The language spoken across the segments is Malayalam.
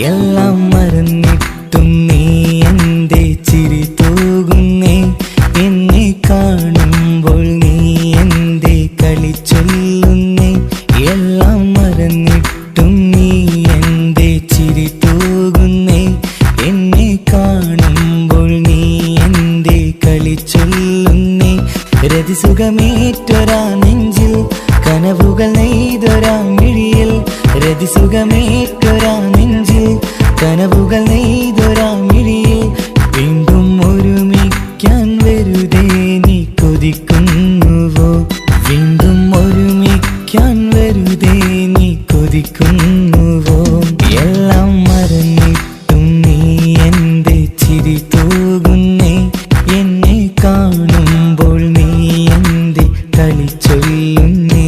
എല്ലാം മറന്നിട്ടും നീ എന്റെ ചിരി തൂകുന്നേ, എന്നെ കാണുമ്പോൾ നീ എന്റെ കളി ചൊല്ലുന്നേ. എല്ലാം മറന്നിട്ടും നീ എന്റെ ചിരി തൂകുന്നേ, എന്നെ കാണുമ്പോൾ നീ എന്റെ കളി ചൊല്ലുന്നേ. രതിസുഖമേറ്റൊരാ നെഞ്ചിൽ കനവുകൾ നെയ്തൊരാ മിഴിയിൽ, രതിസുഖമേറ്റൊരാ നെഞ്ചിൽ കനവുകൾ നെയ്തൊരാ മിഴിയിൽ. വീണ്ടും ഒരുമിക്കാൻ വെറുതെ നീ കൊതിക്കുന്നുവോ, വീണ്ടും ഒരുമിക്കാൻ വെറുതെ നീ കൊതിക്കുന്നുവോ. എല്ലാം മറന്നിട്ടും നീ എന്റെ ചിരി തൂകുന്നേ, എന്നെ കാണുമ്പോൾ നീ എന്റെ കളി ചൊല്ലുന്നേ.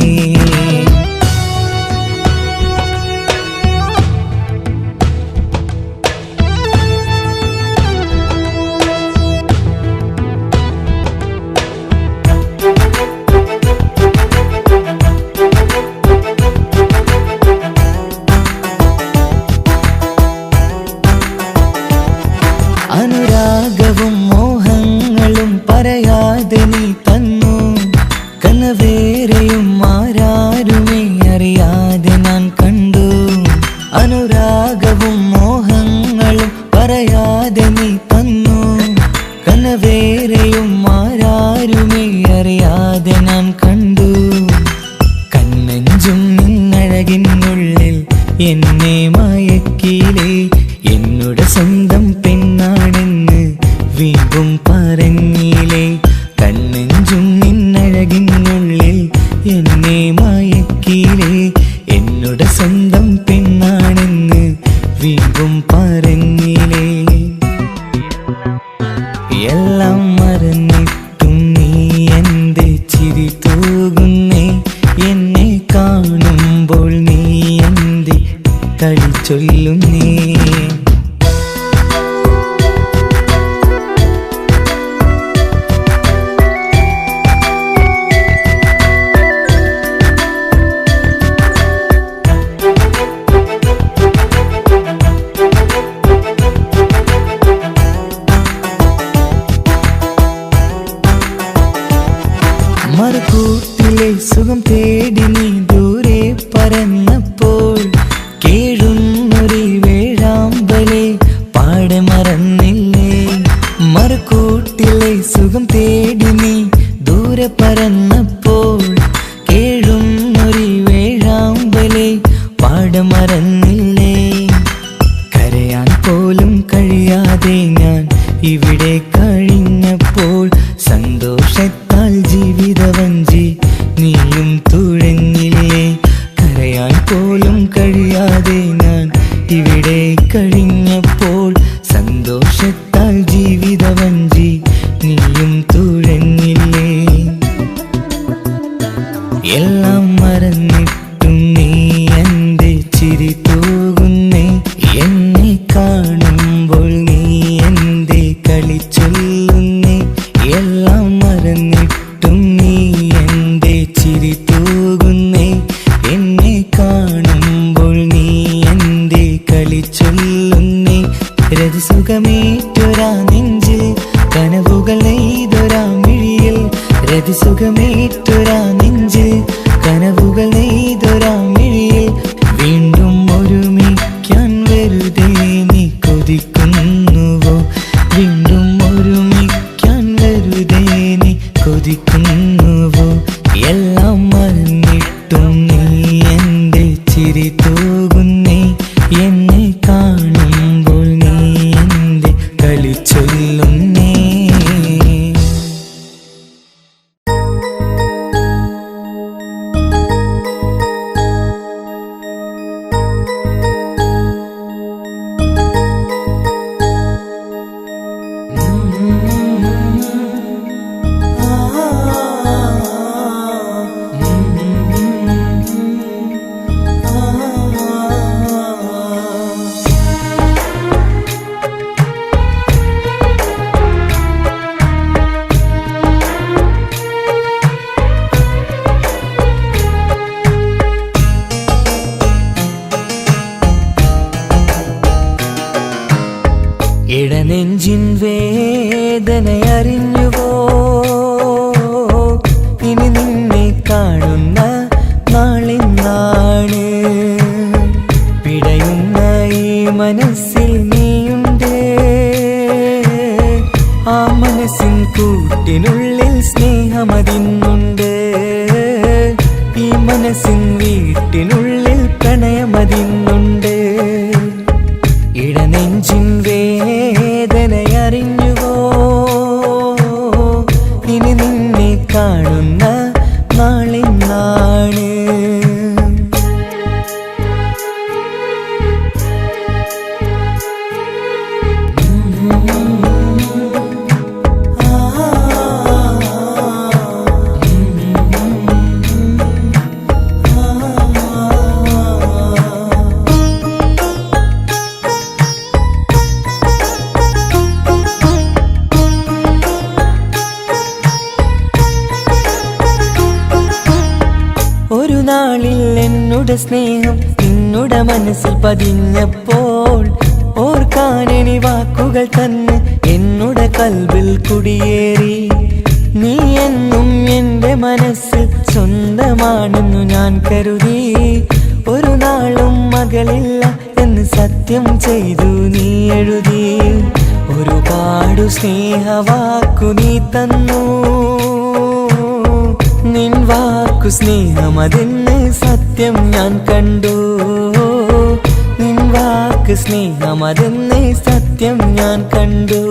അനുരാഗവും മോഹങ്ങളും പറയാതെ നീ തന്നു, കനവേറെയും ആരാരുമേ അറിയാതെ ഞാൻ കണ്ടു. അനുരാഗവും മോഹങ്ങളും പറയാതെ നീ തന്നു, കനവേറെയും ആരാരുമേ അറിയാതെ ഞാൻ കണ്ടു. കണ്ണഞ്ചും നിന്നഴകിനുള്ളിൽ എന്നെ മയക്കിയിലേ, എന്നോട് സ്വന്തം പെണ്ണാണെന്ന് വീണ്ടും പറഞ്ഞില്ലേ. കണ്ണെഞ്ചും നിന്നഴകിനുള്ളിൽ എന്നെ മയക്കിയില്ലേ, എന്നോട് സ്വന്തം പെണ്ണാണെന്ന് വീണ്ടും പറഞ്ഞില്ലേ. എല്ലാം മറന്നിട്ടും നീ എന്റെ ചിരി തൂകുന്നേ, എന്നെ കാണുമ്പോൾ നീ എന്റെ കളി ചൊല്ലുന്നേ. മറുകൂട്ടിലെ സുഖം തേടി നീ ദൂരെ പറന്നപ്പോൾ, കേഴുന്നൊരു വേഴാമ്പലെ പാടെ മറന്നില്ലേ. മറുകൂട്ടിലെ സുഖം തേടി നീ ദൂരെ പറന്നപ്പോൾ, കേഴുന്നൊരു വേഴാമ്പലെ പാടെ മറന്നില്ലേ. കരയാൻ പോലും കഴിയാതെ ഞാൻ ഇവിടെ കഴിഞ്ഞപ്പോൾ, സന്തോഷത്താൽ ജീവിതവഞ്ചി നീയും തുഴഞ്ഞില്ലേ. കരയാൻ പോലും കഴിയാതെ ഞാൻ ഇവിടെ കഴിഞ്ഞപ്പോൾ, സന്തോഷത്താൽ ജീവിതവഞ്ചി നീയും തുഴഞ്ഞില്ലേ. എല്ലാം മറന്നിട്ടും നീ രതിസുഖമേറ്റൊരാ നെഞ്ചിൽ കനവുകൾ നെയ്തൊരാ മിഴിയിൽ രതിസുഖമേറ്റൊരാ നെഞ്ചിൽ കനവുകൾ നെയ്തൊരാ മിഴിയിൽ വീണ്ടും ഒരുമിക്കാൻ വെറുതെ നീ കൊതിക്കുന്നുവോ വീണ്ടും ഒരുമിക്കാൻ വെറുതെ നീ കൊതിക്കുന്നുവോ എല്ലാം മറന്നിട്ടും നീ എൻ്റെ ചിരി തൂകുന്നേ എന്നെ കാണുമ്പോൾ നീ എൻ്റെ കളി ചൊല്ലുന്നേ ഇടനെഞ്ചിൻ വേദനയറിഞ്ഞുവോ ഇനി നിന്നെ കാണുന്ന നാളെന്നാണ് പിടയുന്ന ഈ മനസ്സിൽ നീയുണ്ട് ആ മനസ്സിൻ കൂട്ടിനുള്ളിൽ സ്നേഹമതിന്നുണ്ട് ഈ മനസ്സിൻ വീട്ടിനുള്ളിൽ പ്രണയമതിന്നുണ്ട് ഇടനെഞ്ചിൻ വേദനയറിഞ്ഞുവോ ഇനി നിന്നെ കാണുന്ന നാളെന്നാണ് ഒരു നാളിൽ എന്നുടെ സ്നേഹം നിന്നുടെ മനസ്സിൽ പതിഞ്ഞപ്പോൾ ഓർക്കാനെനി വാക്കുകൾ തന്നെ എന്നുടെ കൽബിൽ കുടിയേറി നീ എന്നും എൻ്റെ മനസ്സിൽ സ്വന്തമാണെന്നു ഞാൻ കരുതി ഒരു നാളും മകളില്ല എന്ന് സത്യം ചെയ്തു നീ എഴുതി ഒരുപാടു സ്നേഹവാക്കു നീ തന്നു നിൻ വാക്കു സ്നേഹമതെന്ന് സത്യം ഞാൻ കണ്ടു നിൻ വാക്ക് സ്നേഹമതെന്ന് സത്യം ഞാൻ കണ്ടു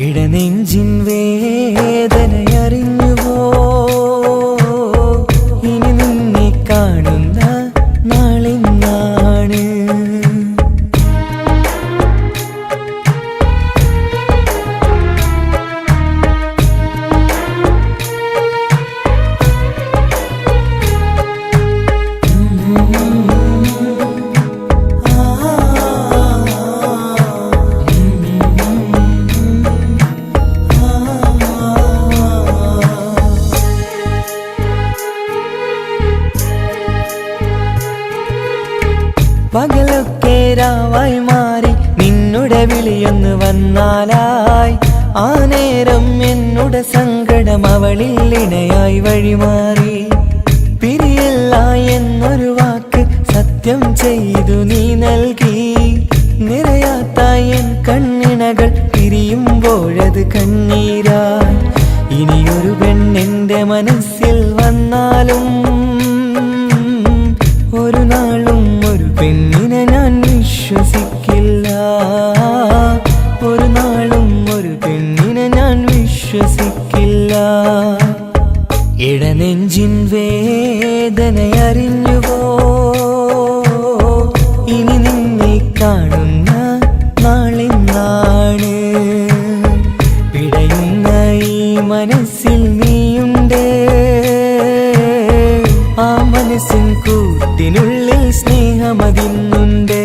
ഇടനെഞ്ചിൻ വേദനയറിഞ്ഞുവോ ഇനി നിന്നെ കാണുന്ന നാളെന്നാണ് പകലൊക്കെ രാവായി മാറി നിന്നുടെ വിളിയൊന്ന് വന്നാലായി ആ നേരം എന്നുടെ സങ്കടം അവളിൽ ഇണയായി വഴിമാറി പിരിയില്ല എന്നൊരു വാക്ക് സത്യം ചെയ്തു നീ നൽകി നിറയാത്ത എൻ കണ്ണിണകൾ പിരിയുമ്പോഴത് കണ്ണീരായി ഇനിയൊരു പെണ്ണെന്റെ മനസ്സിൽ വന്നാലും ഒരു നാളും ഒരു പെണ്ണിനെ ഞാൻ വിശ്വസിക്കില്ല ഒരു നാളും ഒരു പെണ്ണിനെ ഞാൻ വിശ്വസിക്കില്ല ഇടനെഞ്ചിൻ വേദനയറിഞ്ഞുവോ ഇനി നിന്നെ കാണുന്ന നാളെന്നാണ് പിടയുന്ന ഈ മനസ്സിൽ നീയുണ്ട് ആ മനസ്സിൻ കൂട്ടിനുള്ളിൽ സ്നേഹമതിന്നുണ്ട്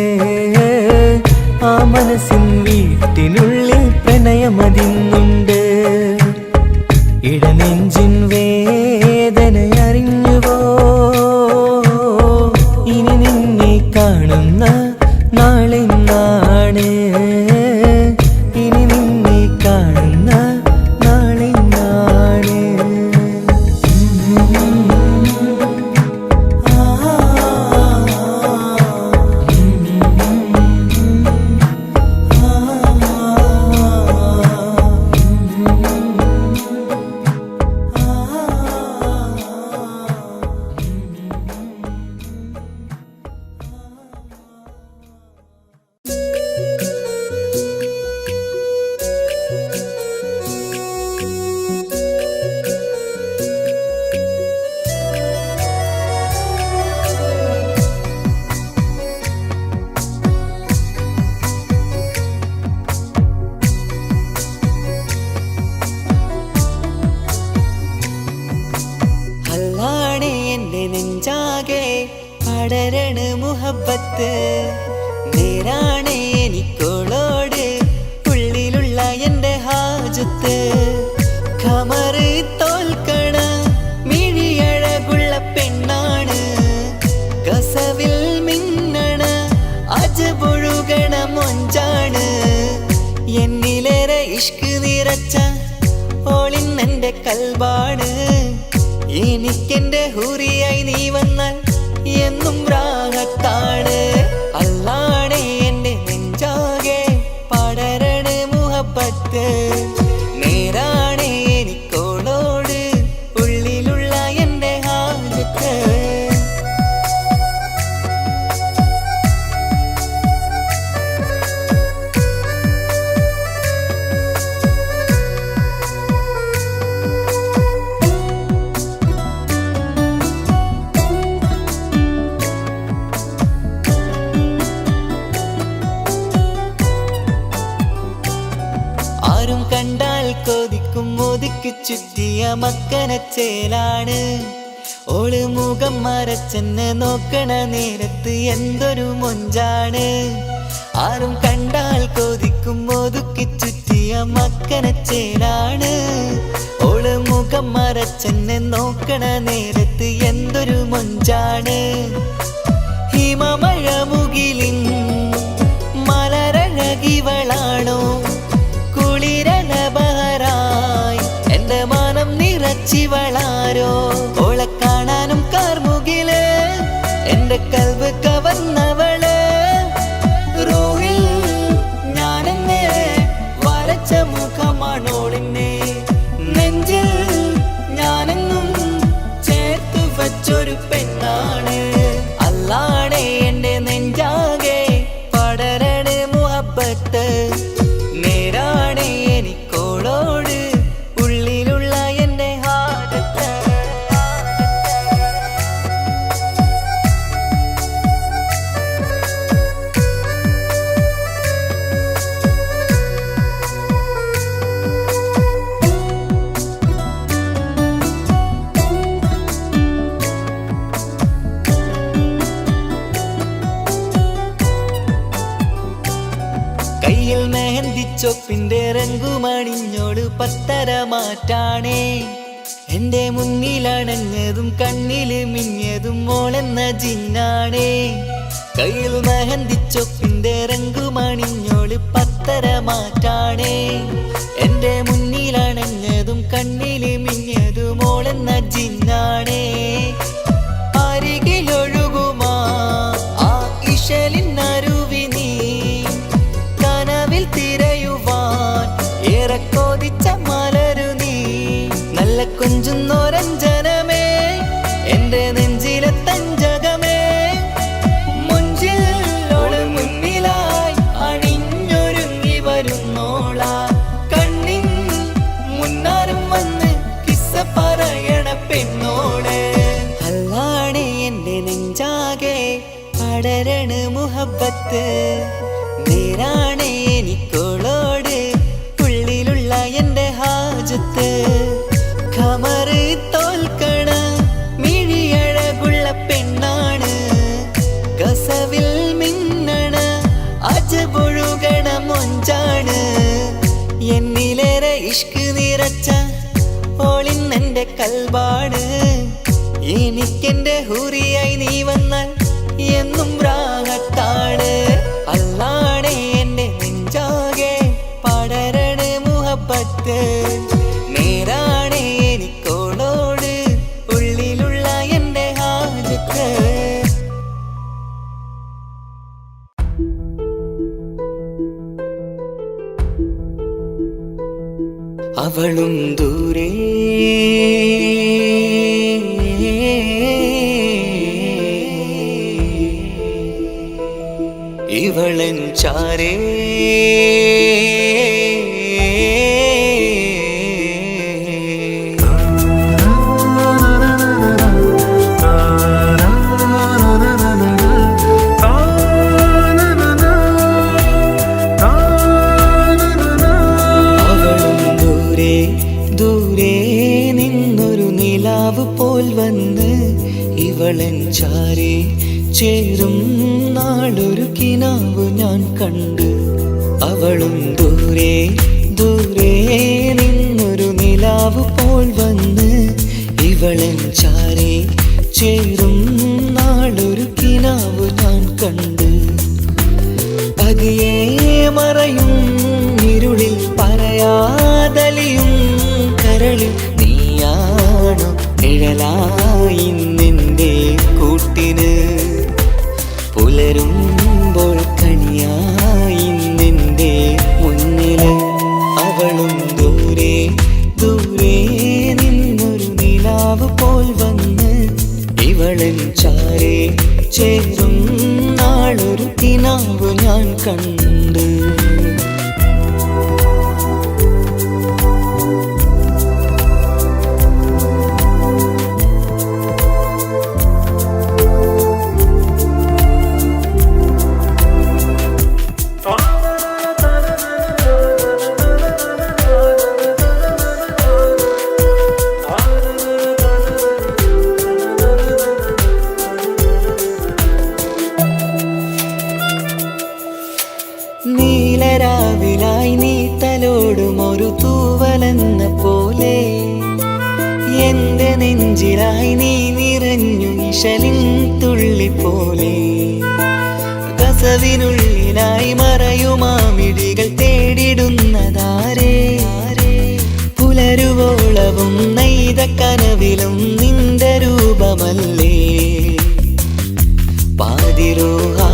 മുഹബത്ത്. നേരാണ് എനിക്കോളോട് ഉള്ളിലുള്ള എൻ്റെ ഹാജത്ത്. ഖമറ് തോൽക്കണ മിഴിയഴകുള്ള പെണ്ണാണ്, കസവിൽ മിന്നണ അജബൊഴുകണ മൊഞ്ചാണ്. എന്നിലേറെ ഇഷ്ക് നിറച്ച ഓളിന്നെൻ്റെ കൽബാണ്. എനിക്കെന്റെ ഹൂറിയായി നീ വന്നാൽ എന്നും രാഗത്താണ്. അല്ലാണേ എൻ്റെ നെഞ്ചാകെ പടരണ മുഹബത്ത്. നേരാണേ എനിക്കോളോട് ഉള്ളിലുള്ള എൻ്റെ ഹാജത്ത്. ആരും കണ്ടാൽ കൊതിക്കും ഒതുക്കി ചുറ്റിയ മക്കനച്ചേലാണ്. ഓള് മുഖം മറച്ചെന്നെ നോക്കണ നേരത്ത് എന്തൊരു മൊഞ്ചാണ്. ആരും കണ്ടാൽ കൊതിക്കും ഒതുക്കി ചുറ്റിയ മക്കനച്ചേലാണ്. ഓള് മുഖം മറച്ചെന്നെ നോക്കണ നേരത്ത് എന്തൊരു മൊഞ്ചാണ്. ഹിമമഴ മുകിലിൻ മലരഴകിവളാണോ, കുളിരലബഹരായി എൻ്റെ മാനം നിറച്ചിവളാരോ. ഓളെ കാണാനും കാർമുകില് എൻ്റെ കൽബ് കവർന്നവള്. റൂഹിൽ ഞാനെന്നെ വരച്ച മുഖമാണോളിന്നെ, നെഞ്ചിൽ ഞാനെന്നും ചേർത്തു വച്ചൊരു പെണ്ണാണ്. അല്ലാണേ എൻ്റെ നെഞ്ചാകെ പടരണ മുഹബത്ത്. നേരാണേ എനിക്കോളോട് ഉള്ളിലുള്ള എൻ്റെ ഹാജത്ത്. കയ്യിൽ മെഹന്തിച്ചൊപ്പിന്റെ രംഗുമണിഞ്ഞോട് പത്തര മാറ്റാണേ. എൻ്റെ മുന്നിലണഞ്ഞതും കണ്ണില് മിഞ്ഞതും മോളെന്ന ജിന്നാണേ. കയ്യിൽ മെഹന്തിച്ചൊപ്പിന്റെ രംഗുമണിഞ്ഞോട് പത്തര മാറ്റാണേ. എൻ്റെ മുന്നിലണഞ്ഞതും കണ്ണില് മിഞ്ഞതും മോളെന്ന ജിന്നാണേ. അരികിലൊഴുകുമാ ആ ഇശലിനരുവി നീ, കനവിൽ തിരയുവാൻ ഏറെ കൊതിച്ച മലരു നീ. നല്ല കൊഞ്ചുന്നോരഞ്ജനമേ എൻ്റെ നെഞ്ചിലെ തഞ്ചകമേ. മുഞ്ചിൽ ഓള് മുന്നിലായി അണിഞ്ഞൊരുങ്ങി വരുന്നോളാ. കണ്ണിൻ മുന്നാരും വന്ന് കിസ്സ പറയണ പെണ്ണോട്. അല്ലാണേ എൻ്റെ നെഞ്ചാകെ പടരണ മുഹബത്ത്. നേരാണേ എനിക്കോളോട് ഉള്ളിലുള്ള എൻ്റെ ഹാജത്ത്. ഖമറ് തോൽക്കണ മിഴിയഴകുള്ള പെണ്ണാണ്, കസവിൽ മിന്നണ അജബൊഴുകണ മൊഞ്ചാണ്. എന്നിലേറെ ഇഷ്ക് നിറച്ച ഓളിന്നെൻ്റെ കൽബാണ്. എനിക്കെന്റെ ഹൂറിയായി നീ വന്നാൽ എന്നും രാഗത്താണ്. അല്ലാണേ എൻ്റെ നെഞ്ചാകെ പടരണ മുഹബത്ത്. നേരാണേ എനിക്കോളോട് ഉള്ളിലുള്ള എൻ്റെ ഹാജത്ത്. അവളും ദൂരെ ഇവളൻ ചാരേ. പോൽ വന്ന് ഇവളൻ ചാരേ ചേരും നാളൊരു കിനാവ് ഞാൻ കണ്ട്. അവളും ദൂരെ ദൂരെ നിന്നൊരു നിലാവ് പോൽ വന്ന് ഇവളൻ ചാരെ ചേരും നാളൊരു കിനാവ് ഞാൻ കണ്ട്. പതിയെ മറയും ഇരുളിൽ പറയാതലിയും കരളിൽ നീയാണോ നിഴലായി നിന്റെ കൂട്ടിന്. പുലരുമ്പോൾ കണിയായി നിന്റെ മുന്നില്. അവളും ദൂരെ ദൂരെ നിന്നൊരു നിലാവ് പോൽ വന്ന് ഇവളൻ ചാരെ ചേരും നാളൊരു കിനാവ് ഞാൻ കണ്ട്. നീലരാവിലായി നീ തലോടും ഒരു തൂവലെന്ന പോലെ എന്റെ നെഞ്ചിലായി നീ നിറഞ്ഞു ഇശലിൻ തുള്ളി പോലെ. കസവിനുള്ളിലായി മറയുമാമിഴികൾ തേടിടുന്നതാരേ. പുലരുവോളവും നെയ്ത കനവിലും നിന്റെ രൂപമല്ലേ. പാതിരോഹായവളല്ലേ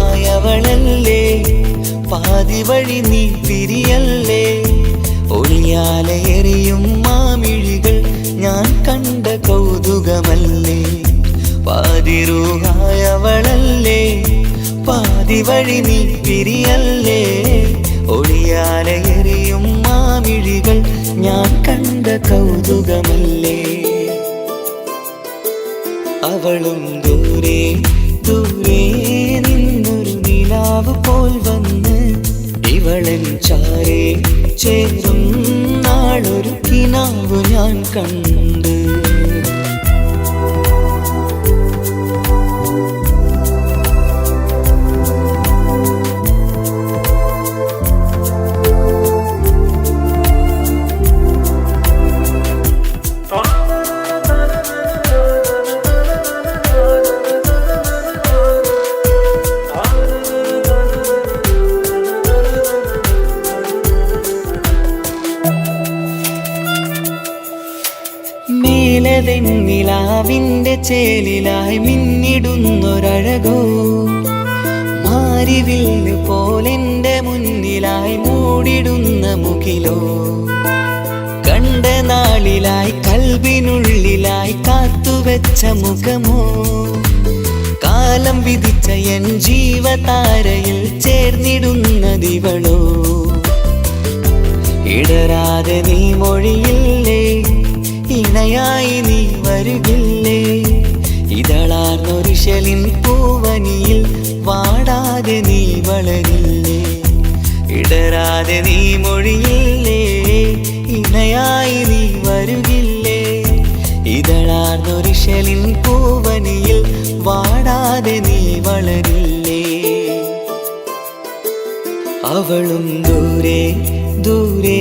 പാതി വഴി നീ തിരിയല്ലേ. ഒളിയാലെറിയും മാമിഴികൾ ഞാൻ കണ്ട കൗതുകമല്ലേ. പാതിരൂഹായവളല്ലേ പാതി വഴി നീ തിരിയല്ലേ. ഒളിയാലെറിയും മാമിഴികൾ ഞാൻ കണ്ട കൗതുകമല്ലേ. അവളും ദൂരെ ദൂരെ നിന്നൊരു നിലാവ് പോൽ വന്ന് ഇവളൻ ചാരെ ചേരും നാളൊരു കിനാവ് ഞാൻ കണ്ട്. നിലാവിന്റെ ചേലിലായി മിന്നിടുന്നൊരഴകോ മാരിവില്ല് പോലെന്റെ മുന്നിലായി മൂടിടുന്ന മുകിലോ. കണ്ട നാളിലായി കൽബിനുള്ളിലായി കാത്തുവെച്ച മുഖമോ. കാലം വിധിച്ച എൻ ജീവതാരയിൽ ചേർന്നിടുന്നതിവളോ. ഇടരാതെ നീ മൊഴിയില്ലേ ഇണയായി നീ വരുകില്ലേ. ഇതളാർന്നൊരിശലിൻ പൂവനിയിൽ വാടാതെ നീ വളരില്ലേ. ഇടരാതെ നീ മൊഴിയില്ലേ ഇണയായി നീ വരുകില്ലേ. ഇതളാർന്നൊരിശലിൻ പൂവനിയിൽ വാടാതെ നീ വളരില്ലേ. അവളും ദൂരെ ദൂരെ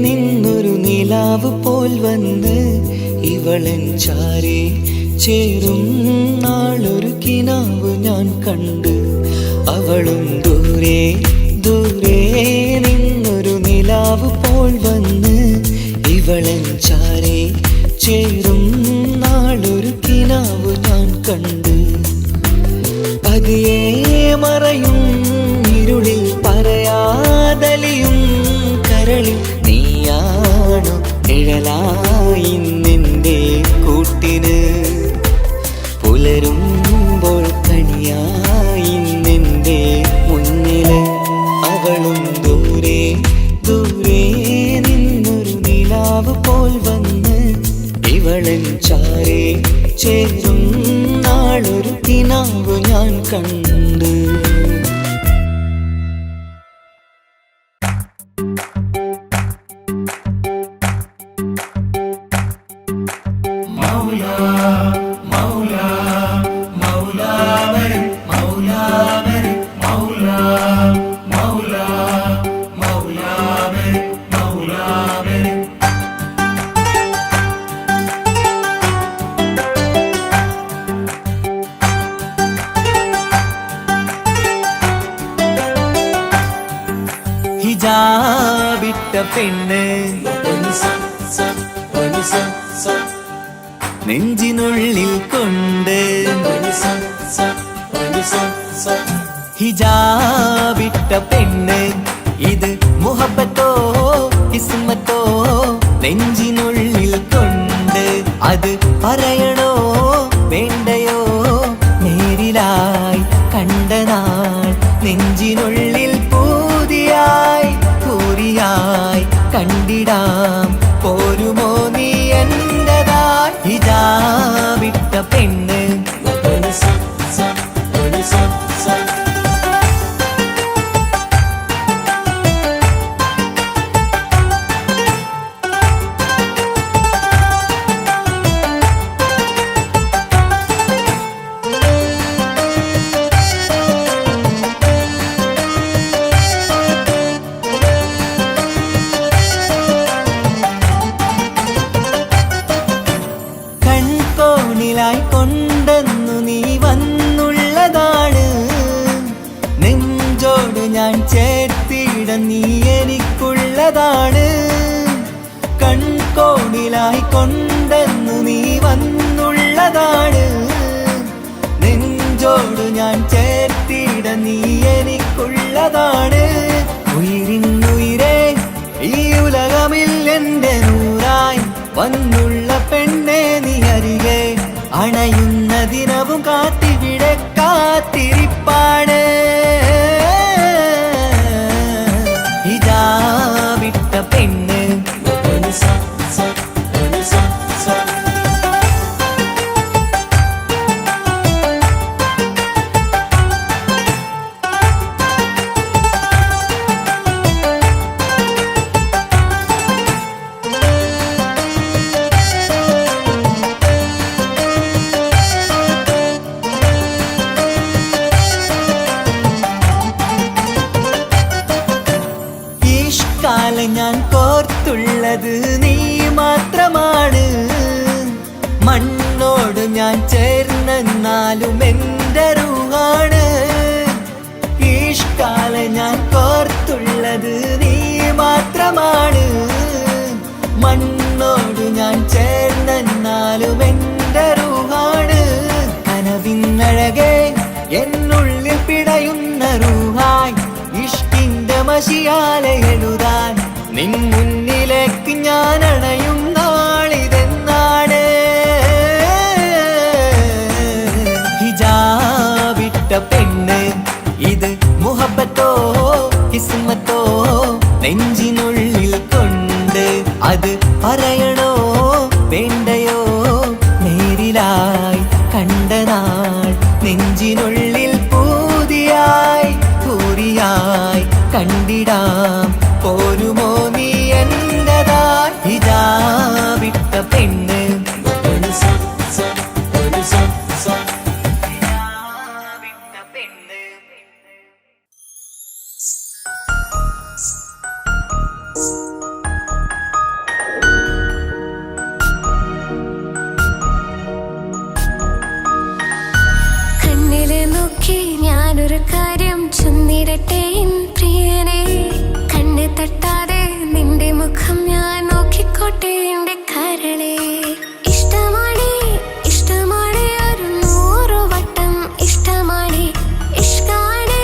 നിന്നൊരു നിലാവ് പോൽ വന്ന് ഇവളൻ ചാരെ ചേരും നാളൊരു കിനാവ് ഞാൻ കണ്ട്. അവളും ദൂരെ ദൂരെ നിന്നൊരു നിലാവ് പോൽ വന്ന് ഇവളൻ ചാരെ ചേരും നാളൊരു കിനാവ് ഞാൻ കണ്ട്. പതിയെ മറയും ഇരുളിൽ പറയാതലിയും കരളിൽ നീയാണോ നിഴലായി നിന്റെ കൂട്ടിന്. പുലരുമ്പോൾ കണിയായി നിന്റെ മുന്നില്. അവളും ദൂരെ ദൂരെ നിന്നൊരു നിലാവ് പോൽ വന്ന് ഇവളൻ ചാരെ ചേരും നാളൊരു കിനാവ് ഞാൻ കണ്ട്. മൗലാ മൗലാ മൗലാ വരും മൗലാ ഹിജാബിട്ട പെണ്ണ് നെഞ്ചിനുള്ളിൽ കൊണ്ട് ഹിജാബിട്ട പെണ്ണ് ഇത് മുഹബത്തോ കിസ്മത്തോ നെഞ്ചിനുള്ളിൽ കൊണ്ട് അത് പറയണോ വേണ്ടയോ നേരിലായി കണ്ട നാൾ നെഞ്ചിനുള്ളിൽ പൂതിയായി പൂരിയായി കണ്ടിടാം പോരുമോ നീ എന്റതായി ഹിജാബിട്ട പെണ്ണ് കൊണ്ടെന്നു നീ വന്നുള്ളതാണ് നെഞ്ചോട് ഞാൻ ചേർത്തിട നീ എനിക്കുള്ളതാണ് കൺകോണിലായി കൊണ്ടെന്നു നീ വന്നുള്ളതാണ് നെഞ്ചോട് ഞാൻ ചേർത്തിട നീ എനിക്കുള്ളതാണ് ഉയിരിന്നുയിരേ ഈ ഉലകമിൽ എന്റെ നൂറായി വന്നുള്ള പെണ്ണെ നീ അരികെ അണയുന്ന ദിനവും കാത്തിവിടെ കാത്തിരിപ്പാണ് ഹിജാബിട്ട പെണ്ണ് ഞാൻ കോർത്തുള്ളത് നീ മാത്രമാണ് മണ്ണോട് ഞാൻ ചേർന്നെന്നാലും എൻ്റെ റൂഹാണ് ഈഷ്കാല ഞാൻ കോർത്തുള്ളത് നീ മാത്രമാണ് മണ്ണോട് ഞാൻ ചേർന്നെന്നാലും എൻ്റെ റൂഹാണ് കനവിന്നഴകെ എന്നുള്ളിൽ പിടയുന്ന റൂഹായി ഇഷ്കിന്റെ മഷിയാലെ എഴുതാൻ നിൻ മുന്നിലേക്ക് ഞാൻ അണയും നാളിതെന്നാണ് ഹിജാബിട്ട പെണ്ണ് ഇത് മുഹബത്തോ കിസ്മത്തോ നെഞ്ചിനുള്ളിൽ കൊണ്ട് അത് പറയണോ വേണ്ടയോ നേരിലായി കണ്ട നാൾ നെഞ്ചിനുള്ളിൽ പൂതിയായി പൂരിയായി കണ്ടിടാം പോരുമോ നീ എന്റതായി ഹിജാബിട്ട പെണ്ണ് കണ്ണിലെ നോക്കി ഞാനൊരു കാര്യം ചൊന്നിടട്ടെ പ്രിയനെ കണ്ണ് തട്ടാതെ നിന്റെ മുഖം ഞാൻ നോക്കിക്കോട്ടെ എന്റെ കരളെ ഇഷ്ടമാണ് ഇഷ്ടമാണ് ഒരു 100 വട്ടം ഇഷ്ടമാണ് ഇഷ്കാണ്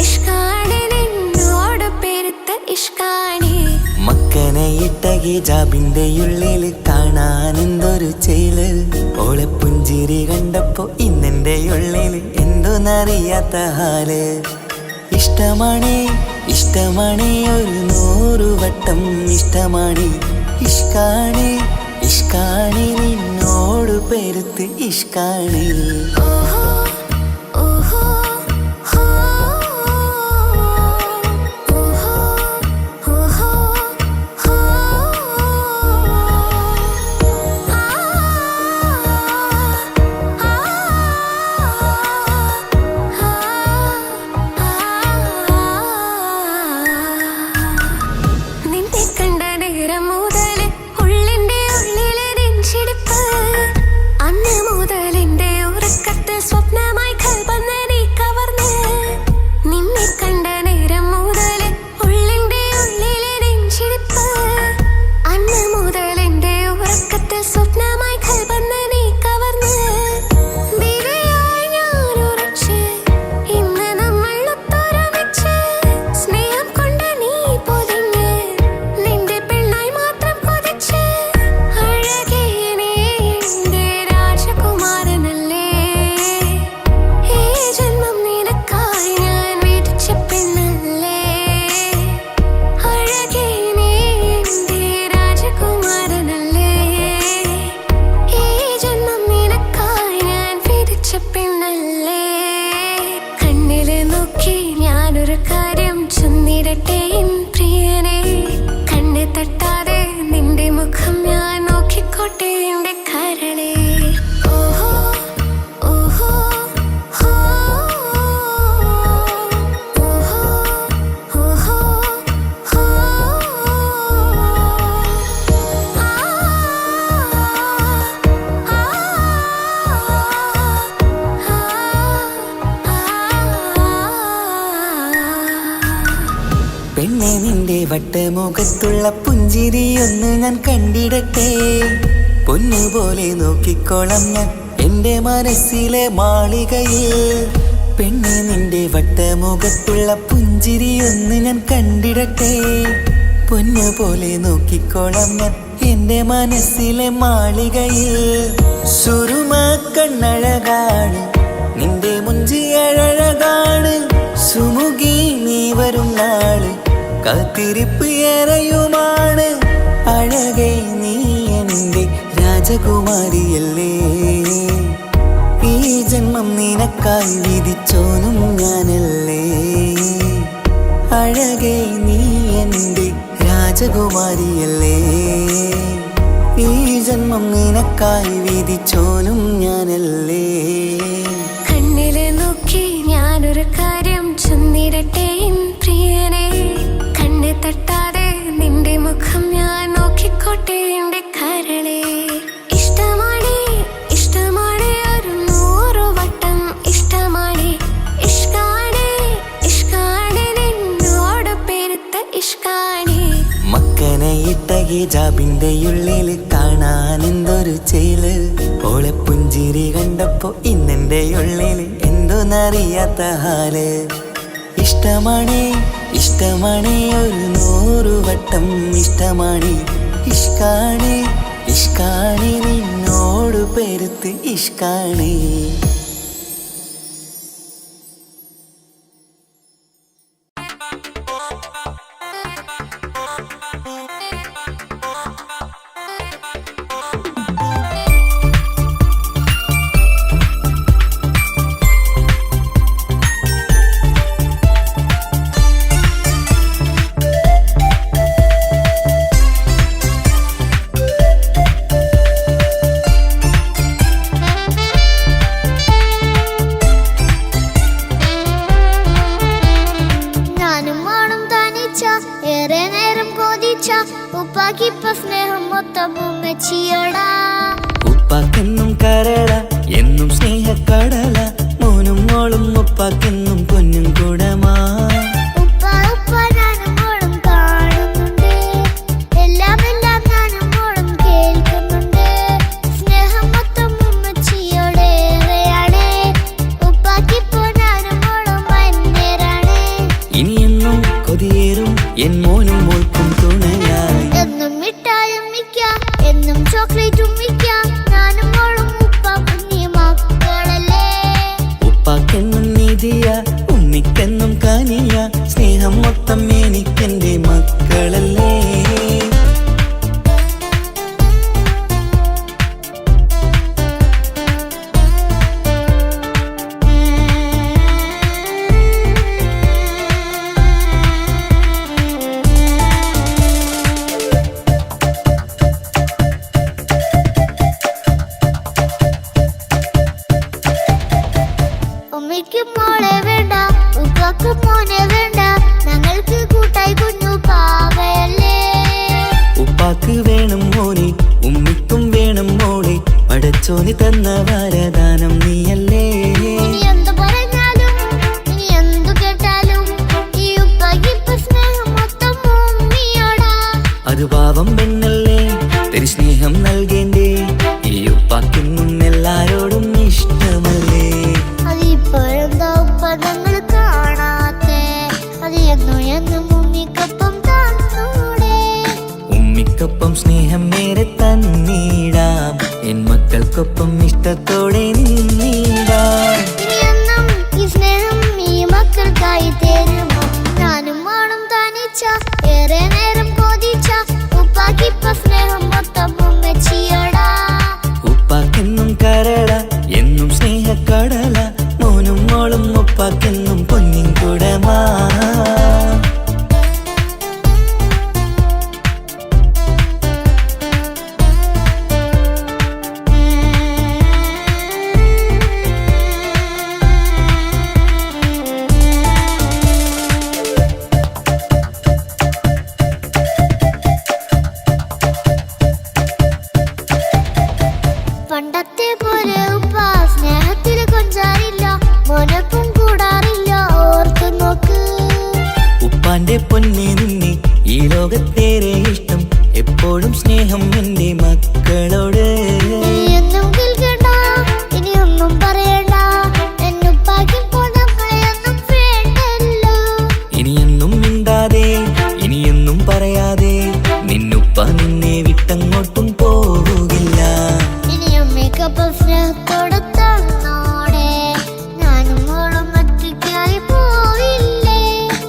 ഇഷ്കാണ് നിന്നോട് പെരുത്ത ഇഷ്കാണ് മക്കനയിട്ട ഹിജാബിന്റെ ഉള്ളിൽ കാണാൻ എന്തൊരു ചേല് ഓളെ പുഞ്ചിരി കണ്ടപ്പോ ഇന്നെന്റെ ഉള്ളിൽ എന്തോന്നറിയാത്ത ഹാല് ഇഷ്ടമാണ് ഇഷ്ടമാണ് ഒരു 100 വട്ടം ഇഷ്ടമാണ് ഇഷ്കാണ് ഇഷ്കാണ് നിന്നോട് പെരുത്ത് ഇഷ്കാണ് അന്ന് മുതൽ എന്റെ ഉറക്കത്തെ നോക്കി ഞാനൊരു കാര്യം ചൊന്നിടട്ടെ എൻ പ്രിയനെ. കണ്ണ് തട്ടാതെ നിന്റെ മുഖം ഞാൻ നോക്കിക്കോട്ടെ എന്റെ കരളെ. ഓഹോ ഓഹോ ഹോ ഓഹോ ഓഹോ ഹോ ആ പെണ്ണെ നിന്റെ വട്ടമുഖത്തുള്ള പുഞ്ചിരിയൊന്ന് ഞാൻ കണ്ടിടട്ടെ. പൊന്നുപോലെ നോക്കിക്കോളാം ഞാൻ എൻ്റെ മനസ്സിലെ മാളികയിൽ. പെണ്ണെ നിന്റെ വട്ടമുഖത്തുള്ള പുഞ്ചിരിയൊന്ന് ഞാൻ കണ്ടിടട്ടെ. പൊന്നുപോലെ നോക്കിക്കോളാം ഞാൻ എൻ്റെ മനസ്സിലെ മാളികയിൽ. സുറുമ കണ്ണഴകാണ് നിന്റെ മുഞ്ചിയഴകാണ്. സുമുഖി നീ വരും നാള് കാത്തിരിപ്പ് ഏറെയുമാണ്. അഴകേ നീ എൻ്റെ രാജകുമാരിയല്ലേ. ഈ ജന്മം നിനക്കായി വിധിച്ചോനും ഞാനല്ലേ. അഴകേ നീ എൻ്റെ രാജകുമാരിയല്ലേ. ഈ ജന്മം നിനക്കായി വിധിച്ചോനും ഞാനല്ലേ. കണ്ണിലെ നോക്കി ഞാനൊരു കാര്യം ചൊന്നിടട്ടെ എൻ പ്രിയനെ. കണ്ണ് തട്ടാതെ നിന്റെ മുഖം ഞാൻ നോക്കിക്കോട്ടെ എന്റെ കരളെ. ഇഷ്ടമാണ് ഇഷ്ടമാണ് ഒരു 100 വട്ടം ഇഷ്ടമാണ്. ഇഷ്കാണ് ഇഷ്കാണ് നിന്നോട് പെരുത്ത ഇഷ്കാണ്. മക്കനെ ഇട്ട ഹിജാബിന്റെ ഉള്ളിൽ കാണാൻ എന്തൊരു ചേല്. ഓളെ പുഞ്ചിരി കണ്ടപ്പോ ഇന്നെന്റെ ഉള്ളിൽ എന്തോന്നറിയാത്ത ഹാല്. ഇഷ്ടമാണ് ഇഷ്ടമാണ് ഒരു 100 വട്ടം ഇഷ്ടമാണ്. ഇഷ്കാണ് ഇഷ്കാണ് നിന്നോട് പെരുത്ത് ഇഷ്കാണ്. ഉപ്പാക്കിപ്പ സ്നേഹം മൊത്തം ഉമ്മച്ചിയോടാ. ഉപ്പാക്കെന്നും കരള എന്നും സ്നേഹക്കടല. മോനും മോളും ഉപ്പാക്കെന്നും പൊന്നും കൂടമാ. ഉപ്പ ഉപ്പ ഞാനും മോളും കാണുന്നുണ്ട്. എല്ലാം എല്ലാം ഞാനും മോളും കേൾക്കുന്നുണ്ട്. സ്നേഹം മൊത്തം ഉമ്മച്ചിയോടേറെയാണ്. ഉപ്പാക്കിപ്പോ ഞാനും മോളും അന്യരാണ്. ഇനിയെന്നും കൊതിയേറും എൻ മോനും മോൾക്കും തുണയായി. എന്നും മിഠായും മിക്കാം എന്നും ചോക്ലേറ്റും മിക്കാം. ഞാനും മോളും ഉപ്പ കുഞ്ഞി മക്കളല്ലേ. ഉപ്പാക്കെന്നും നീതിയ ഉമ്മിക്കെന്നും കാനിയ. സ്നേഹം മൊത്തം എനിക്കെന്റെ മക്കളല്ലേ. ഉമ്മയ്ക്ക് മോളെ വേണ്ട ഉപ്പാക്ക് മോനെ വേണ്ട. ഞങ്ങൾക്ക് കൂട്ടായി കുഞ്ഞു പാവയല്ലേ. ഉപ്പാക്ക് വേണം മോനെ ഉമ്മിക്കും വേണം മോളെ. പടച്ചോന് തന്ന വരദാനം നീയല്ലേ. ഇനി എന്തു പറഞ്ഞാലും ഇനി എന്തു കേട്ടാലും ഈ ഉപ്പാക്കിപ്പ സ്നേഹം മൊത്തം ഉമ്മിയോടാ. അത് പാവം പെണ്ണല്ലേ തെരി സ്നേഹം നൽകേണ്ടേ. ഈ ഉപ്പാക്കെന്നും എല്ലാരോടും ഇഷ്ടമല്ലേ. അതിപ്പോഴെന്താ ഉപ്പ ഞങ്ങൾ കാണാത്തെ. അത് എന്നും എന്നും ഉമ്മിക്കൊപ്പം തന്നൂടെ. ഉമ്മിക്കൊപ്പം സ്നേഹം നേരെ തന്നീടാം. എൻ മക്കൾക്കൊപ്പം ഇഷ്ടത്തോടെ നിന്നീടാം. ഇനിയെന്നും ഈ സ്നേഹം ഈ മക്കൾക്കായി തരുമോ. ഞാനും മോളും തനിച്ച ഏറെ നേരം കൊതിച്ച. ഉപ്പാക്കിപ്പ സ്നേഹം മൊത്തം ഉമ്മച്ചിയോടാ. ഉപ്പാക്കെന്നും കരള എന്നും സ്നേഹക്കടല. മോനും മോളും ഉപ്പാക്കെന്നും പൊന്നിൻ കൂട. പൊന്നെ നിന്നെ ഈ ലോകത്തേറെ ഇഷ്ടം എപ്പോഴും സ്നേഹം എൻ്റെ മക്കളോട്. എന്നും കേൾക്കണ്ട ഇനിയൊന്നും പറയണ്ട എന്നുപ്പാക്കി പോണങ്ങളെയൊന്നും വേണ്ടല്ലോ. ഇനിയൊന്നും മിണ്ടാതെ ഇനിയൊന്നും പറയാതെ നിന്നുപ്പ നിന്നെ വിട്ടങ്ങോട്ടും പോവുകില്ല. ഇനിയും മേക്കപ്പ് സ്നേഹത്തോടെ തന്നോടെ ഞാനും മോളും ഒറ്റയ്ക്കായി പോയില്ലേ.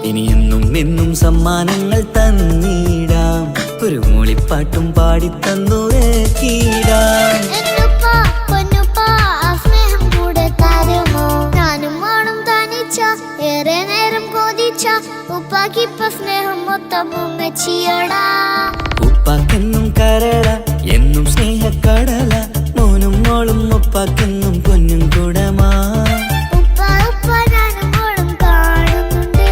ഇനിയെന്നും എന്നും സമ്മാനങ്ങൾ തന്നിടാം ഒരു മൂളിപ്പാട്ടും പാടി തന്നുറക്കിടാം. എന്നുപ്പാ പൊന്നുപ്പാ ആ സ്നേഹം കൂടെ തരുമോ? ഞാനും മോളും തനിച്ച ഏറെ നേരം കൊതിച്ച ഉപ്പാക്കിപ്പ സ്നേഹം മൊത്തം ഉമ്മച്ചിയോടാ. ഉപ്പാക്കെന്നും കരള എന്നും സ്നേഹക്കടല മോനും മോളും ഉപ്പാക്കെന്നും പൊന്നും കുടമാ. ഉപ്പ ഉപ്പ ഞാനും മോളും കാണുന്നുണ്ട്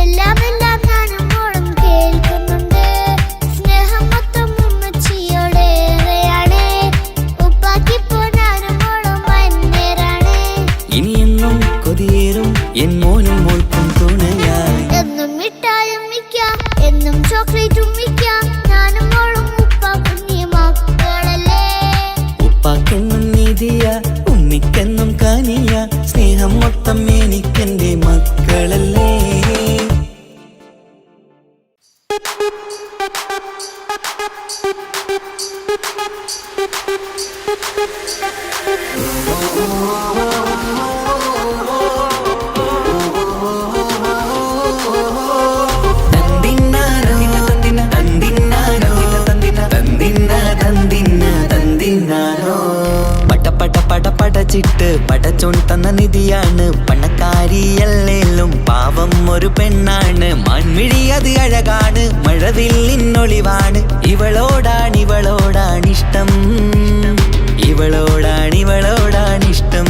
എല്ലാം എല്ലാം ഞാനും മോളും കേൾക്കുന്നുണ്ട്. സ്നേഹം മൊത്തം ഉമ്മച്ചിയോടേറെയാണ് ഉപ്പാക്കിപ്പോ ഞാനും മോളും വന്നേരാണ്. ഇനിയെന്നും കൊതിയേറും എൻ മോനും മോൾക്കും തുണയായി. എന്നും മിഠായും മിക്കാം എന്നും ചോക്ലേറ്റും മിക്കാം ഞാനും മോളും ഉപ്പ കുഞ്ഞി മക്കളല്ലേ. ഉപ്പാക്കെന്നും നിധിയ ഉമ്മിക്കെന്നും കനിയ സ്നേഹം മൊത്തം എനിക്കെന്റെ മക്കളല്ലേ. പടച്ചിട്ട് പടച്ചോൻ തന്ന നിധിയാണ് പണക്കാരിയല്ലേലും പാവം ഒരു പെണ്ണാണ്. മാൻമിഴി അത് അഴകാണ് മഴവില്ലിന്നൊളിവാണ്. ഇവളോടാണിഷ്ടം ഇവളോടാണിഷ്ടം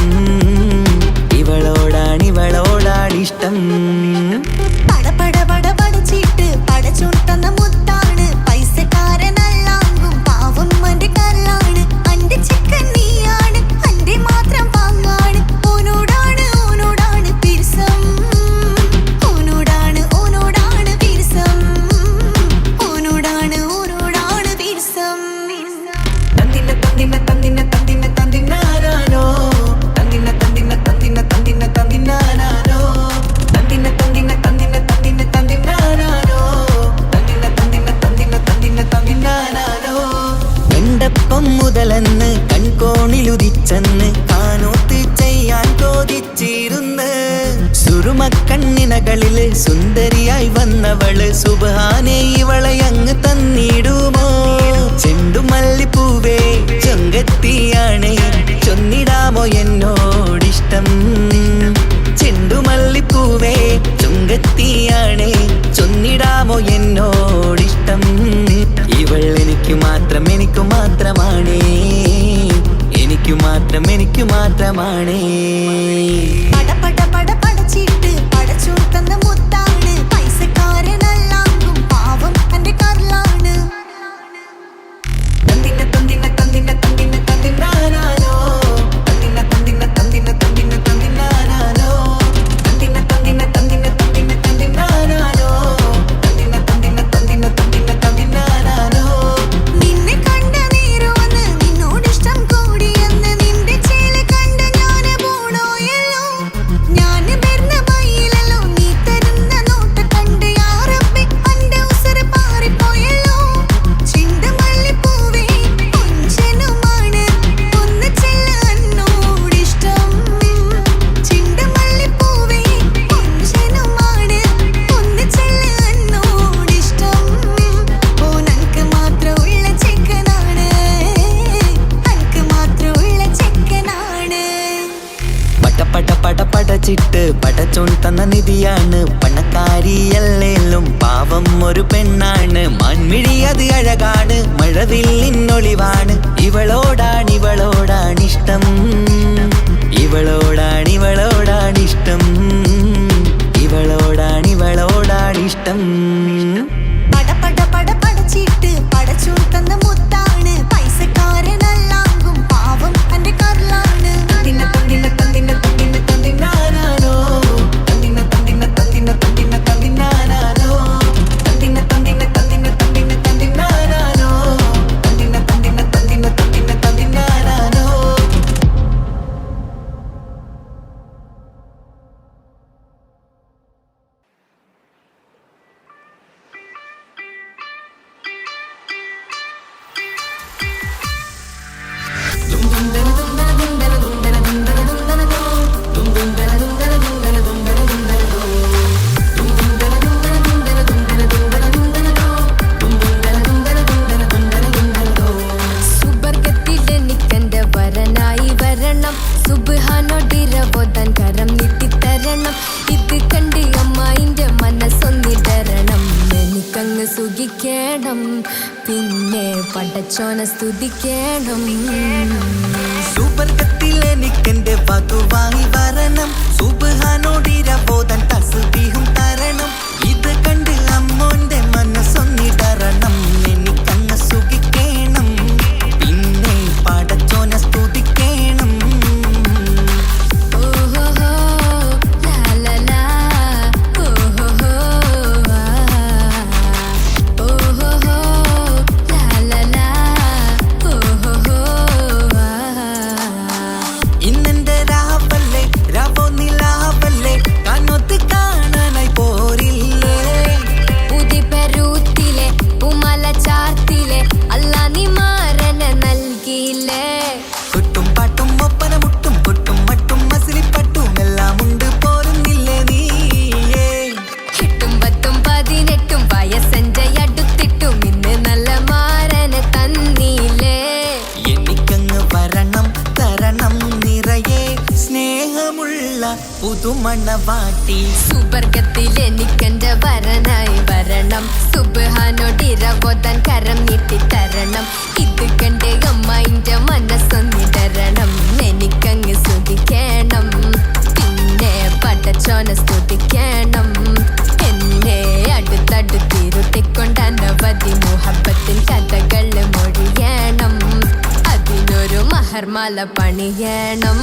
ഇവളോടാണിഷ്ടം. പടച്ചിട്ട് പടച്ചോൻ തന്ന മുത്താണ് പൈസക്കാരനല്ലാങ്കും പാവം അന്റെ കല്ലാണ്. അന്റെ ചിക്കൻ നീയാണ് അന്റെ മാത്രം പാങ്ങാണ്. ഓനോടാണ് പിരിസം ഓനോടാണ് പിരിസം ഓനോടാണ് പിരിസം. തന്തിന തന്തിന തന്തിന തന്തിന തന്തിനാനോ തന്തിന തന്തിന തന്തിന തന്തിന തന്തിനാനോ തന്തിന തന്തിന തന്തിന തന്തിന തന്തിനാനോ തന്തിന തന്തിന തന്തിന തന്തിന തന്തിനാനോ. കണ്ടപ്പം മുതലെന്ന് കൺകോണിലുദിച്ചെന്ന് കാനോത്ത് ചെയ്യാൻ ചോദിച്ചിരുന്ന് സുറുമക്കണ്ണിനകളില് സുന്ദരിയായി വന്നവള് സുബ്ഹാനേ ഇവളെ അങ്ങ് തന്നിടുമോ? ചെണ്ടുമല്ലിപ്പൂവേ ചൊങ്കത്തിയാണ് ചൊന്നിടാമോ എന്നോടിഷ്ടം. ചെണ്ടുമല്ലിപ്പൂവേ ചൊങ്കത്തിയാണ് ചൊന്നിടാമോ എന്നോടിഷ്ടം. ഇവൾ എനിക്ക് മാത്രമാണേ എനിക്ക് മാത്രമാണേ. പടച്ചിട്ട് പടച്ചോൻ തന്ന മുത്താണ് പൈസക്കാരനല്ലാങ്കും പാവം അന്റെ കല്ലാണ്. തന്തിന തന്തിന തന്തിന തന്തിന തന്തിനാനോ തന്തിന തന്തിന തന്തിന തന്തിന തന്തിനാനോ തന്തിന തന്തിന തന്തിന തന്തിന തന്തിനാനോ തന്തിന തന്തിന തന്തിന തന്തിന തന്തിനാനോ. നിന്നെ കണ്ട നേരമെന്ന് നിന്നോടിഷ്ടം കൂടിയെന്ന് നിന്റെ ചേല കണ്ട ഞാന് പോണോയല്ലോ. ഞാന് വരുന്ന മയിലല്ലോ നീ തരുന്ന നോട്ട കണ്ട് യാ റബ്ബി അന്റെ ഉസര പാറിപ്പോയല്ലോ. ചെണ്ടുമല്ലിപ്പൂവേ കൊഞ്ചനുമാണ് ഒന്ന് ചെല്ല എന്നോടിഷ്ടം. ചെണ്ടുമല്ലിപ്പൂവേ കൊഞ്ചനുമാണ് ഒന്ന് ചെല്ല എന്നോടിഷ്ടം. ഓനക്ക് മാത്രമുള്ള ചെക്കനാണ് അനക്ക് മാത്രമുള്ള ചെക്കനാണ്. പടച്ചിട്ട് പടച്ചോൻ തന്ന നിധിയാണ് പണക്കാരിയല്ലേലും പാവം ഒരു പെണ്ണാണ്. മാൻമിഴി അത് അഴകാണ് മഴവില്ലിന്നൊളിവാണ്. ഇവളോടാണിഷ്ടം ഇവളോടാണിഷ്ടം ഇവളോടാണിഷ്ടം. പടച്ചിട്ട് പടച്ചോൻ തന്ന മുത്താണ് പൈസക്കാരനല്ലാങ്കും പാവം അന്റെ കല്ലാണ്. തന്തിന തന്തിന തന്തിന തന്തിന തന്തിനാനോ തന്തിന തന്തിന തന്തിന തന്തിന തന്തിനാനോ സുഖിക്കണം, പിന്നെ പടച്ചോനെ സ്തുതിക്കണം. സുബർഗത്തിൽ എനിക്കെന്റെ വധുവായി വരണം, സുബ്ഹാനോടിരബോധൻ തസ്ബീഹും തരണം. ഇത് കണ്ട് അമ്മോന്റെ മനസ്സൊന്നിടറണം, എനിക്കങ്ങ് സുഖിക്കണം, പിന്നെ പടച്ചോനെ സ്തുതിക്കണം. ഓഹോഹോ ലാലലാ, ഓഹോഹോ ഓഹോഹോ ലാലലാ, ഓഹോഹോ. ഇന്നെന്റെ രാവല്ലേ രാവോ നിലാവല്ലേ, കണ്ണൊത്ത് കാണാനായി പോരില്ലേ. ഉദിപെരൂത്തിലെ ഉമല ചാർത്തിലെ അല്ലാ നീ മാരനെ നൽകിയില്ലേ. കുട്ടും പാട്ടും ഒപ്പന മുട്ടും കൊട്ടും മട്ടും മസിലിപ്പട്ടും എല്ലാം ഉണ്ട് പോരുന്നില്ലേ നീയേ. 8ഉം 10ഉം 18ഉം വയസ്സഞ്ച അടുത്തിട്ടും ഇന്ന് നല്ല മാരനെ തന്നീലേ. എനിക്കങ്ങ് വരണം തരണം നിറയെ സ്നേഹമുള്ള പുതുമണവാട്ടി. സുബർഗത്തിൽ എനിക്കെന്റെ വരനായി വരണം, സുബ്ഹാനോടിരബോധൻ കരം നീട്ടിത്തരണം. ഇത് കണ്ട് അമ്മയിന്റെ മനസ്സൊന്നിടരണം, എനിക്കങ്ങ് സുഖിക്കണം, പിന്നെ പടച്ചോനെ സ്തുതിക്കണം. എന്നെ അടുത്തടുത്തിരുത്തിക്കൊണ്ട് അനവധി മുഹബത്തിൻ കഥകൾ മൊഴിയണം, അതിനൊരു മഹർമാല പണിയണം.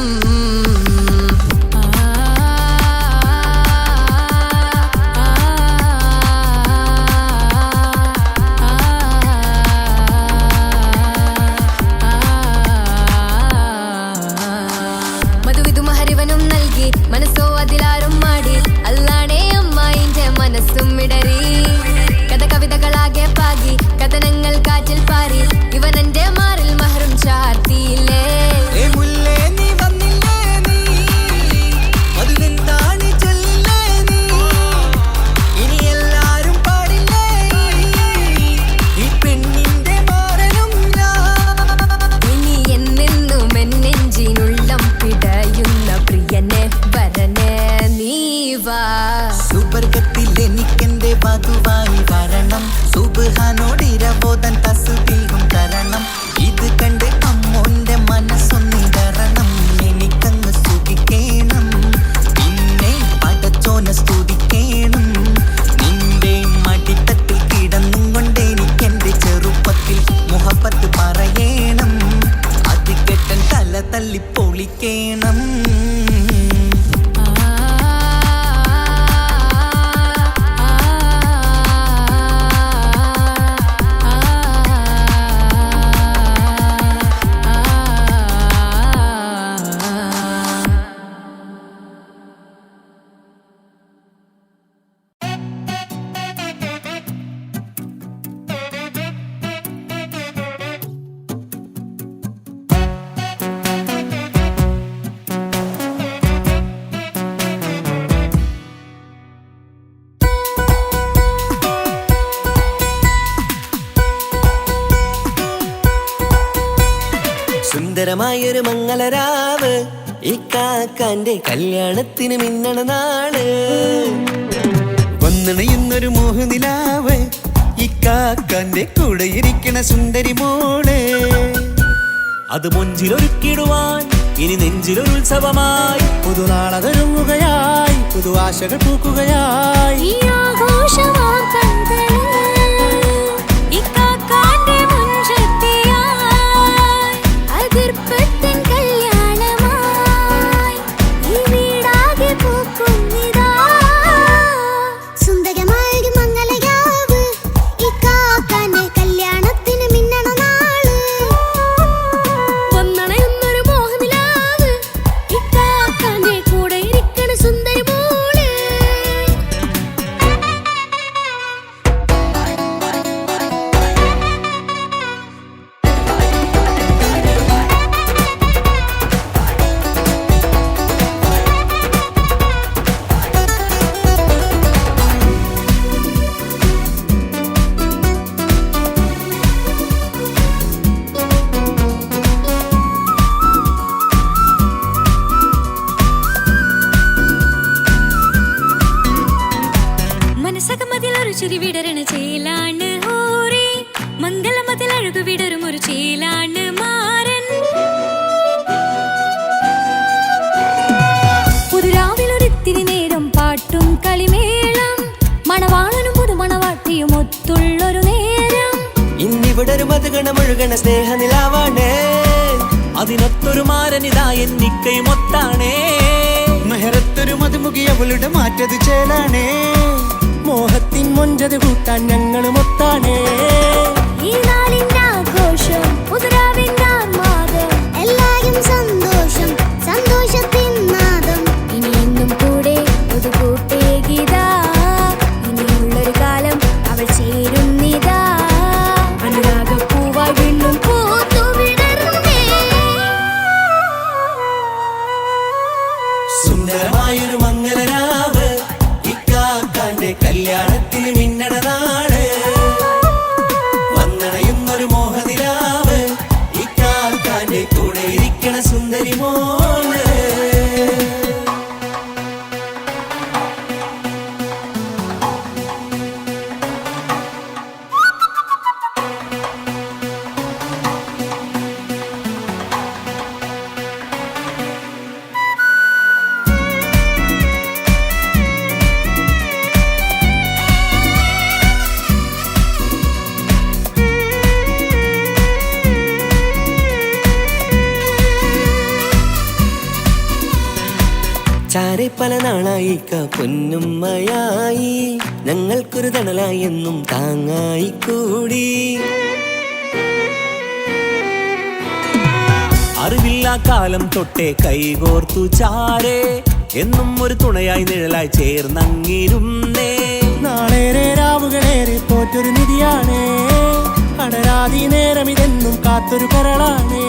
മധുവിധു മഹരിവനും നൽകി, മനസ്സോ അതിലാരും മാടി, അല്ലാണേ അമ്മായിന്റെ മനസ്സും ഇടറി. കഥ കവിതകളാകെ പാകി, കഥനങ്ങൾ കാറ്റിൽ പാറി, ഇവനെന്റെ മാറിൽ മഹറും ചാർത്തിയില്ലേ. ഏ മുല്ലേ നീ വന്നില്ലേ നീ, മധുവെന്താണ് ചൊല്ലില്ലേ നീ, ഇനി എല്ലാരും പാടില്ലേ ഈ പെണ്ണിന്റെ മാറനും ഞാൻ. ഇനി എന്നെന്നും എന്നെഞ്ചിനുള്ളം പിടയുന്ന പ്രിയനെ വരനെ നീ വാ. സുബർഗത്തിൽ എനിക്കെന്റെ വധുവായി വരണം, സുബ്ഹാനോടിരബോധൻ തസ്ബീഹും തരണം. ഇത് കണ്ട് അമ്മോന്റെ മനസ്സൊന്നിടറണം, എനിക്കങ്ങ് സുഖിക്കണം, പിന്നെ പടച്ചോനെ സ്തുതിക്കണം. നിന്റെ മടിത്തട്ടിൽ കിടന്നും കൊണ്ട് എനിക്കെന്റെ ചെറുപ്പത്തിൽ മുഹബത്ത് പറയണം, അത് കെട്ടൻ തല തല്ലി പൊളിക്കണം. സുന്ദരമായൊരു മംഗളരാവ്, ഈ കാക്കാന്റെ കല്യാണത്തിന് മിന്നണ നാള്. വന്നണയുന്നൊരു മോഹനിലാവ്, ഈ കാക്കാന്റെ കൂടെ ഇരിക്കണ സുന്ദരി മോള്. അത് മൊഞ്ചിലൊരുക്കിടുവാൻ ഇനി നെഞ്ചിലൊരു ഉത്സവമായി, പുതുനാളതൊരുങ്ങുകയായി, പുതുവാശകൾ പൂക്കുകയായി. ഈ ആഘോഷമാം കൺകളിൽ ഇക്കാക്കാന്റെ മുൻചെത്തിയായി, അതിർപ്പത്തിൻ കല്യാണമായി ഈ വീടാകെ പൂക്കുന്നിതാ. സുന്ദരമായൊരു മംഗളരാവ്, ഈ കാക്കാന്റെ കല്യാണത്തിന് മിന്നണ നാള്. വന്നണയുന്നൊരു മോഹനിലാവ്, ഇക്കാക്കാന്റെ കൂടെ ഇരിക്കണ സുന്ദരി മോള്. മനസകമതിലൊരു ചിരി വിടരണ ചേലാണ് ഹോറി മംഗളമതിൽ അഴകു വിടരും ഒരു ചേലാണ് മാരൻ പുതുരാവിലൊരിത്തിരി നേരം പാട്ടും കളിമേളം മണവാളനും പുതുമണവാട്ടിയും ഒത്തുള്ളൊരു നേരം ഇന്നിവിടെ ഒരു മധുഗണമൊഴുകണ സ്നേഹനിലാവാണേ അതിനൊത്തൊരു മാരനിതാ എന്നിക്കയും ഒത്താണേ മെഹറത്തൊരു മധുമുഖി അവളുടെ മാറ്റത് ചേലാണേ മോഹത്തിൻ മൊഞ്ചത് കൂട്ടാൻ ഞങ്ങളും ഒത്താണേ ഈ നാളിന്റെ ആഘോഷം പുതുരാവിന്റെ ആർമാദം എല്ലാരും സന്തോഷം സന്തോഷത്തിൻ നാദം ഇനി എന്നും കൂടെ പുതുകൂട്ടേ ഗീതാ ഇനിയുള്ളൊരു കാലം അവൾ ചേരുന്നിതാ അനുരാഗപ്പൂവായി വീണ്ടും പൂത്തു വിടർന്നേ സുന്ദരമായൊരു മംഗളരാവ് ഇക്കാക്കാന്റെ കല്യാണത്തിന് മിന്നണ നാട് വന്നണയുന്നൊരു മോഹനിലാവ് ഇക്കാക്കാന്റെ കൂടെ ഇരിക്കണ സുന്ദരി മോള് ചാരെ പല നാളായി പൊന്നുമ്മയായി ഞങ്ങൾക്കൊരു തണലായി എന്നും താങ്ങായി കൂടി അറിവില്ലാ കാലം തൊട്ടേ കൈകോർത്തു ചാരെ എന്നും ഒരു തുണയായി നിഴലായി ചേർന്നങ്ങിരുന്നേ നാളേറെ രാവുകളേറെ പോറ്റൊരു നിധിയാണേ അടരാതി നേരം ഇതെന്നും കാത്തൊരു കരളാണേ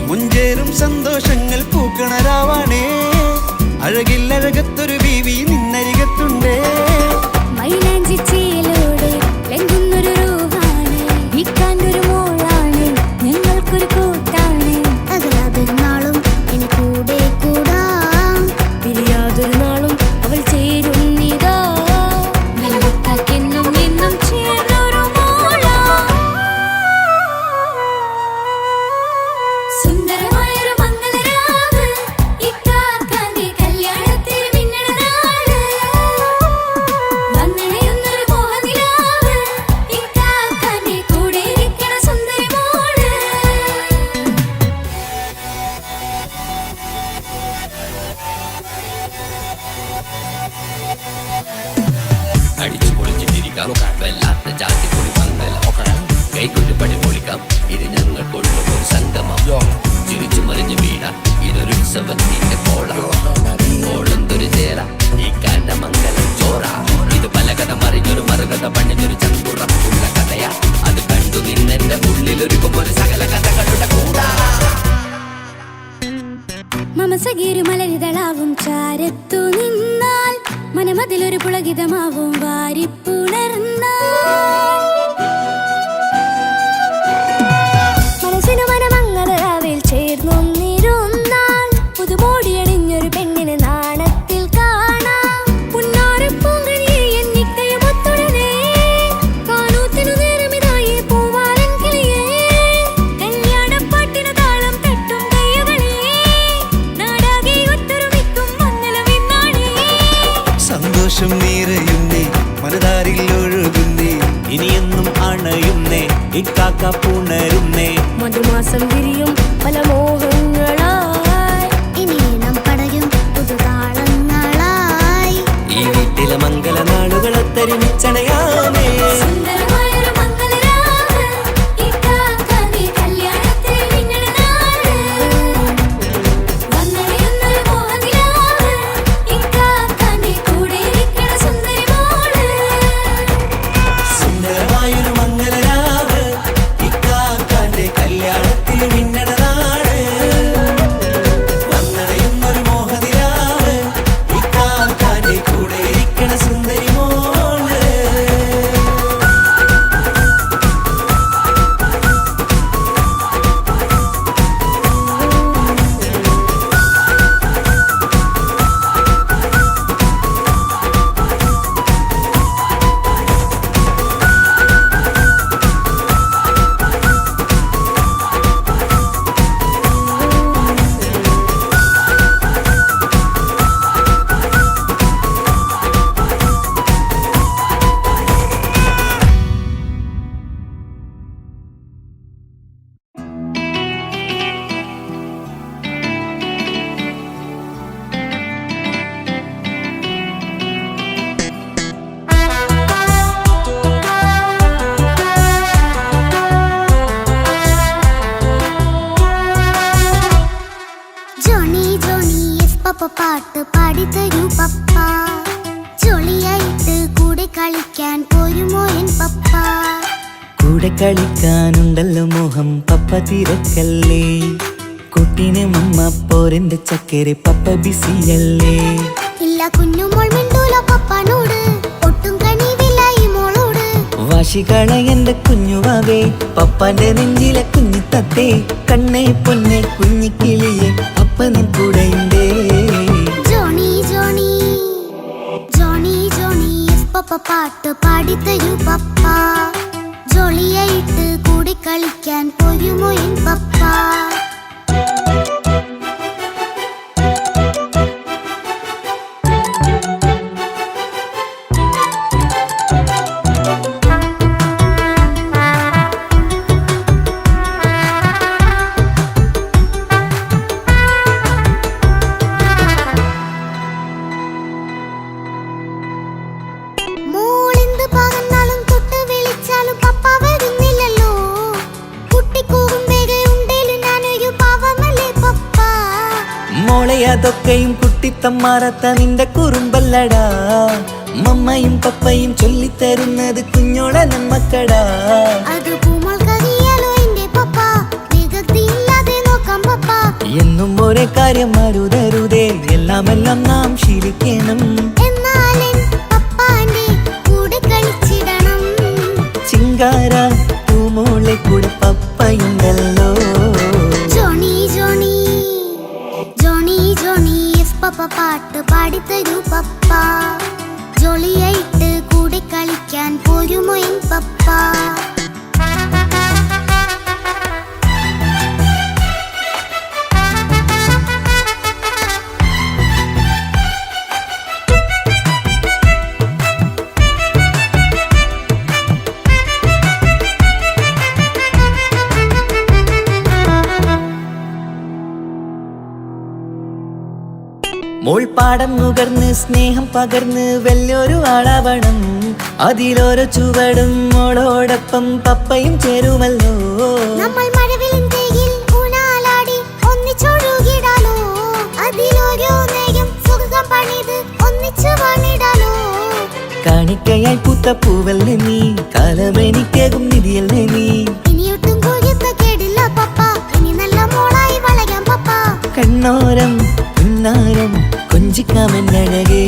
മുഞ്ചേറും സന്തോഷങ്ങൾ പൂക്കണരാവാണേ അഴകില്ലഴകത്തൊരു ബീവി നിന്നരികത്തുണ്ടേ മൈലാഞ്ചി ചേലോടെ ലംഘുന്നൊരു റൂഹാണ് ഇക്കാണ്ടൊരു മോളാണ് ഞങ്ങൾക്കൊരു കൂട്ടാണ് അകലാതൊരു നാളും ഇനി കൂടെ കൂടാം പിരിയാതൊരു നാളും അവൾ ചേരുന്നിതാ നൽകുത്താക്കെന്നും എന്നും ചേർന്നൊരു മോള സുന്ദരമായൊരു മംഗളരാവ് ഇക്കാക്കാന്റെ കല്യാണത്തിന് മിന്നണ നാള് വന്നണയുന്നൊരു മോഹനിലാവ് ഇക്കാക്കാന്റെ കൂടെ ഇരിക്കണ സുന്ദരി മോള് അടിച്ചു പൊളിച്ചിട്ടിരിക്കാം വല്ലാത്ത ജാതി പൊളി മംഗലം കൈകൊണ്ട് പണി പൊളിക്കാം ഇത് ഞങ്ങൾക്കുള്ള ഒരു സംഗമം ചിരിച്ചു മറിഞ്ഞു വീണ ഇതൊരു ഉത്സവത്തിന്റെ കോളന്തൊരു ചേര ഈ കാണ്ട മംഗലം ചോറ ഇത് പല കഥ മറിഞ്ഞൊരു മറുകഥ പണിഞ്ഞൊരു ചങ്കുറപ്പുള്ള കഥയാ അത് കണ്ടു നിന്നെന്റെ ഉള്ളിലൊരുക്കും ഒരു സകല കഥകളുടെ കൂടാ മമസഗീരു മലരിതളാവും ചാരത്തു നിന്നാൽ മനമതിലൊരു പുളകിതമാവും വാരിപ്പുണർന്നാൽ മനസ്സിനു മനമംഗളരാവിൽ ചേർന്നൊന്നിരുന്നാൽ പുതുമോടിയണിഞ്ഞൊരു പെണ്ണിന് നാണത്തിൽ കാണാം പുന്നാരപ്പൂങ്കണിയെ എന്നിക്കയും ഒത്തുടനെ കാനൂത്തിനു നേരമിതായി പൂവാലൻ കിളിയേ കല്യാണപ്പാട്ടിനു താളം തട്ടും കയ്യുകളെ നാടാകെ ഒത്തൊരുമിക്കും മംഗളമെന്നാണേ സന്തോഷം നിറയുന്നേ മനതാരിൽ ഒഴുകുന്നേ ഇനിയെന്നും അണയുന്നേ ഇക്കാക്ക പുണരുന്നേ മധുമാസം വിരിയും പല മോഹങ്ങളായി ഇനി നാം പടയും പുതുതാളങ്ങളായി ഈ വീട്ടിലെ മംഗളനാളുകളൊത്തരിമിച്ചണയാമേ സുന്ദരമായൊരു മംഗളരാവ് ഇക്കാക്കാന്റെ കല്യാണത്തിന് മിന്നണ നാള് വന്നണയുന്നൊരു മോഹനിലാവ് ഇക്കാക്കാന്റെ കൂടെ ഇരിക്കണ സുന്ദരി മോള് സുന്ദരമായൊരു മംഗളരാവ് ഇക്കാക്കാന്റെ കല്യാണത്തിന് മിന്നണ നാട് വന്നണയുന്നൊരു മോഹനിലാവ് ഇക്കാക്കാന്റെ കൂടെ ഇരിക്കണ സുന്ദരി മോള് പപ്പ പാട്ട് പാടിത്തരൂ പപ്പ ജോളിയായിട്ട് കൂടെ കളിക്കാൻ പോരുമോ എൻ പപ്പ കൂടെ കളിക്കാനുണ്ടല്ലോ മോഹം പപ്പ തിരക്കല്ലേ കുട്ടീനെ മമ്മ പോരെന്റെ ചക്കരെ പപ്പ ബിസിയല്ലേ ഇല്ല കുഞ്ഞുമോൾ മിണ്ടൂല പപ്പനോട് ഒട്ടും കണിവില്ല ഈ മോളോട് വാശികള എന്റെ കുഞ്ഞുവാവേ പപ്പാന്റെ നെഞ്ചിലെ കുഞ്ഞു തത്തേ കണ്ണേ പൊന്നെ കുഞ്ഞിക്കിളിയെ അപ്പനും കൂടെയുണ്ടേ ജോണി ജോണി ജോണി ജോണി പപ്പ പാട്ട് പാടിത്തരൂ പപ്പ ജോളിയായിട്ട് കൂടെ കളിക്കാൻ പോരുമോ എൻ പപ്പ അതൊക്കെയും കുട്ടിത്തമ്മാറത്ത നിന്റെ കുറുമ്പല്ലടാ മമ്മയും പപ്പയും ചൊല്ലിത്തരുന്നത് കുഞ്ഞോളെ നമ്മക്കടാ എന്നും ഒരേ കാര്യം അരുതരുതേ എല്ലാമെല്ലാം നാം ശീലിക്കണം ചിങ്കാര പൂമോളെ കൂടെ പപ്പയുണ്ടല്ലോ പപ്പ പാട്ട് പാടിത്തരൂ പപ്പ ജോളിയായിട്ട് കൂടെ കളിക്കാൻ പോരുമോ എൻ പപ്പ മോൾപ്പാടം നുകർന്ന് സ്നേഹം പകർന്ന് വലിയൊരു ആളാവണം അതിലോരോ ചുവടും മോളോടൊപ്പം പപ്പയും ചേരുമല്ലോ നമ്മൾ മഴവിലിൻ ഊനാലാടി ഒന്നിച്ചൊഴുകിടാലോ അതിലോരോ നേരം സുഖം പണിത് ഒന്നിച്ചു വാണിടാലോ കാണിക്കയായി പൂത്ത പൂവല്ലേ നീ കാലമെനിക്കേകും നിധിയല്ലേ നീ ഇനിയൊട്ടും കുരുത്ത കേടില്ല പപ്പ ഇനി നല്ല മോളായി വളരാം പപ്പ കണ്ണോരം പിന്നാരം കൊഞ്ചിക്കാമെന്നഴകേ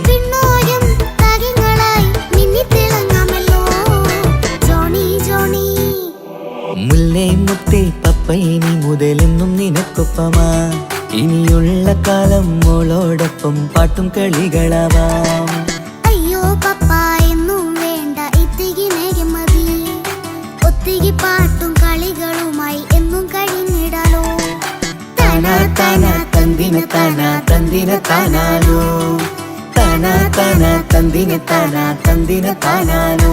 പിന്നോരം താരങ്ങളായി മിന്നിത്തിളങ്ങാമല്ലോ ജോണി ജോണി മുല്ലേ മുത്തേ പപ്പ ഇനി മുതലെന്നും നിനക്കൊപ്പമാ ഇനിയുള്ള കാലം മോളോടൊപ്പം പാട്ടും കളികളാവാം അയ്യോ പപ്പ എന്നും വേണ്ട ഇത്തിരി നേരം മതി ഒത്തിരി പാട്ടും കളികളുമായി എന്നും കഴിഞ്ഞിടാലോ താനാ താനാ തന്ദിന താനാ തന്ദിന താനാനോ താനാ താനാ തന്ദിന താനാ തന്ദിന താനാനോ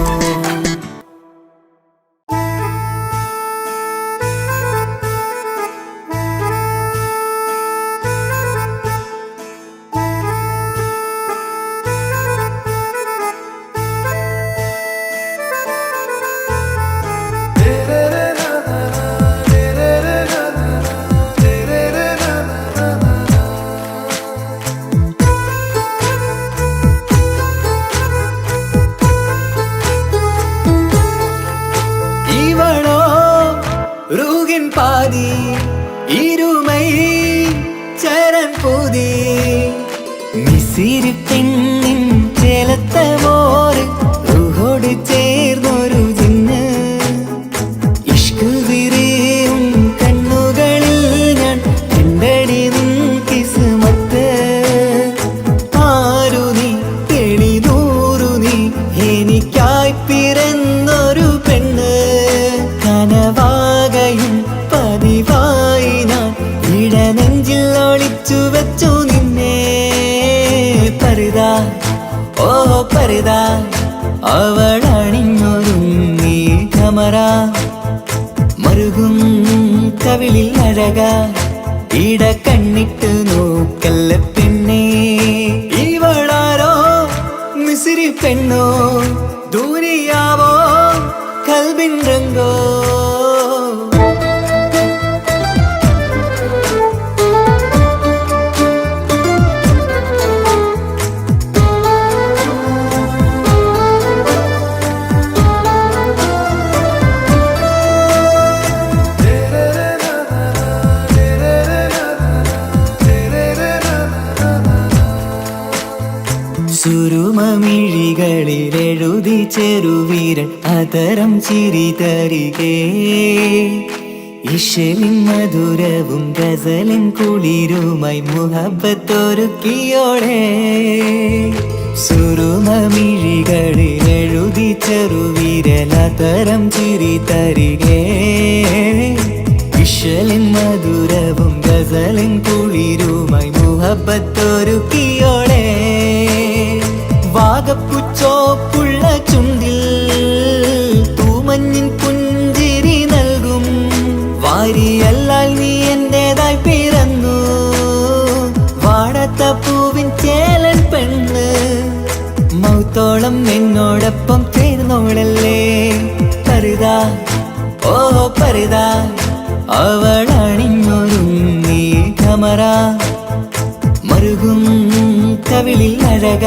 பாதி இருமை சரண் பூதி மிசிறு பெண்ணின் ചേലത്തെ മോര് റൂഹോട് ചേർന്നൊരു ജിന്ന് ഇഷ്ക് വിരിയും കണ്ണുകളിൽ ഞാൻ കണ്ടടി നിൻ കിസ്മത്ത് ആരു നീ തെളിനൂറു നീ എനിക്കായി പിറന്നൊരു പെണ്ണ് കനവാകയും പതിവായി ഞാൻ ഇടനെഞ്ചിൽ ഒളിച്ചു വെച്ചു നിന്നെ പരിതാ ഓ പരിതാ അവളണിഞ്ഞൊരുങ്ങി കമറ മറുകും കവിളിൽ അഴക ഇട കണ്ണിട്ട് നോക്കല്ല പെണ്ണേ ഇവളാരോ മിസിരി പെണ്ണോ ദൂരിയാവോ കൽബിൻ രംഗോ മിഴികളിൽ എഴുതി ചെറുവീരൻ അതരം ചിരി തരികേ ഇശലിൻ മധുരവും ഗസലിൻ കുളിരുമായി മുഹബത്തൊരുക്കിയോടെ സുറുമ മിഴികളിൽ എഴുതി ചെറുവീരൻ അതരം ചിരി തരികേ ഇശലിൻ മധുരവും ഗസലിൻ കുളിരുമായി മുഹബത്തൊരുക്കിയോടെ വാഗപ്പുച്ചോപ്പുള്ള ചുണ്ടിൽ തൂമഞ്ഞിൻ പുഞ്ചിരി നൽകും വാരിയല്ലാൽ നീ എന്റേതായി പിറന്നു വാടാത്ത പൂവിൻ ചേലൻ പെണ്ണ് മൗത്തോളം എന്നോടൊപ്പം ചേർന്നോളല്ലേ പരിതാ ഓ പരിതാ അവളണിഞ്ഞൊരുങ്ങി കമറ മറുകും കവിളിൽ അഴക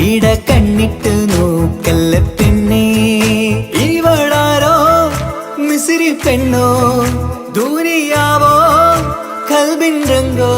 ഇട കണ്ണിട്ട് നോക്കല്ല പെണ്ണേ ഇവളാരോ മിസിരി പെണ്ണോ ദൂരിയാവോ കൽബിൻ രംഗോ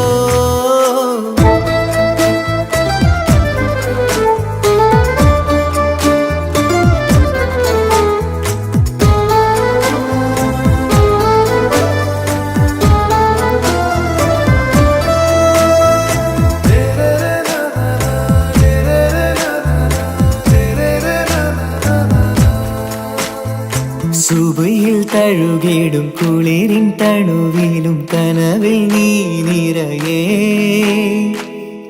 സുബയിൽ തഴുകിടും കുളിരിൻ തണുവിലും കനവിൽ നീ നിറയേ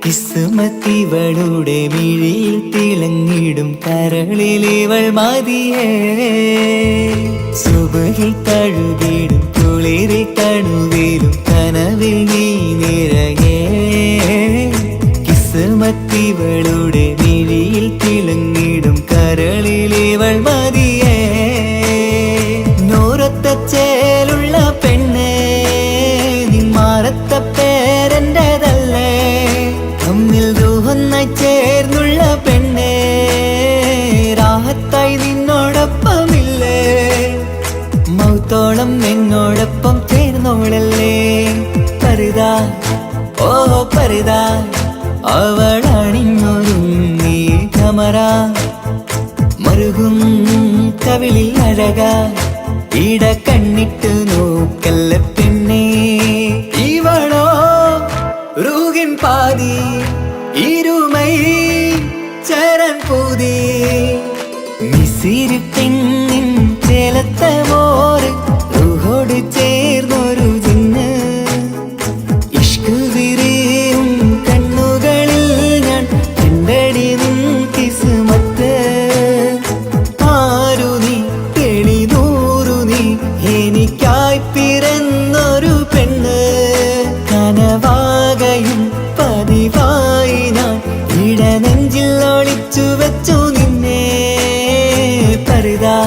കിസ്മത്തിവളുടെ മിഴിയിൽ തിളങ്ങിടും കരളിൽ ഇവൾ മതിയേ സുബയിൽ തഴുകിടും കുളിരിൻ തണുവിലും കനവിൽ നീ നിറയേ കിസ്മത്തിവളുടെ മിഴിയിൽ തിളങ്ങിടും കരളിൽ ഇവൾ മതിയേ ചേലുള്ള പെണ്ണ് നിന്മാറത്ത പേരെന്റേതല്ലേ തമ്മിൽ ദൂഹൊന്നായി ചേർന്നുള്ള പെണ്ണ് രാഹത്തായി നിന്നോടൊപ്പമില്ലേ മൗത്തോളം എന്നോടൊപ്പം ചേർന്നോളല്ലേ പരിതാ ഓ പരിതാ അവളണിഞ്ഞൊരുങ്ങി കമറ മറുകും കവിളിൽ അഴക ഇട കണ്ണിട്ട് നോക്കല്ല പെണ്ണേ ഇവളോ റൂഹിൻ പാതി ഇരുമൈ ചരൻ പൂതി മിസിരി പെണ്ണിൻ ചേലത്ത മോറ് റൂഹോട് ചേർന്നൊരു ജിന്ന് ഇഷ്ക് വിരിയും കണ്ണുകളിൽ ഞാൻ കണ്ടടി നിൻ കിസ്മത്ത് ആരു നീ എനിക്കായി പിറന്നൊരു പെണ്ണ് കനവാകയും പതിവായി ഞാൻ ഇടനെഞ്ചിൽ ഒളിച്ചു വെച്ചു നിന്നെ പരിതാ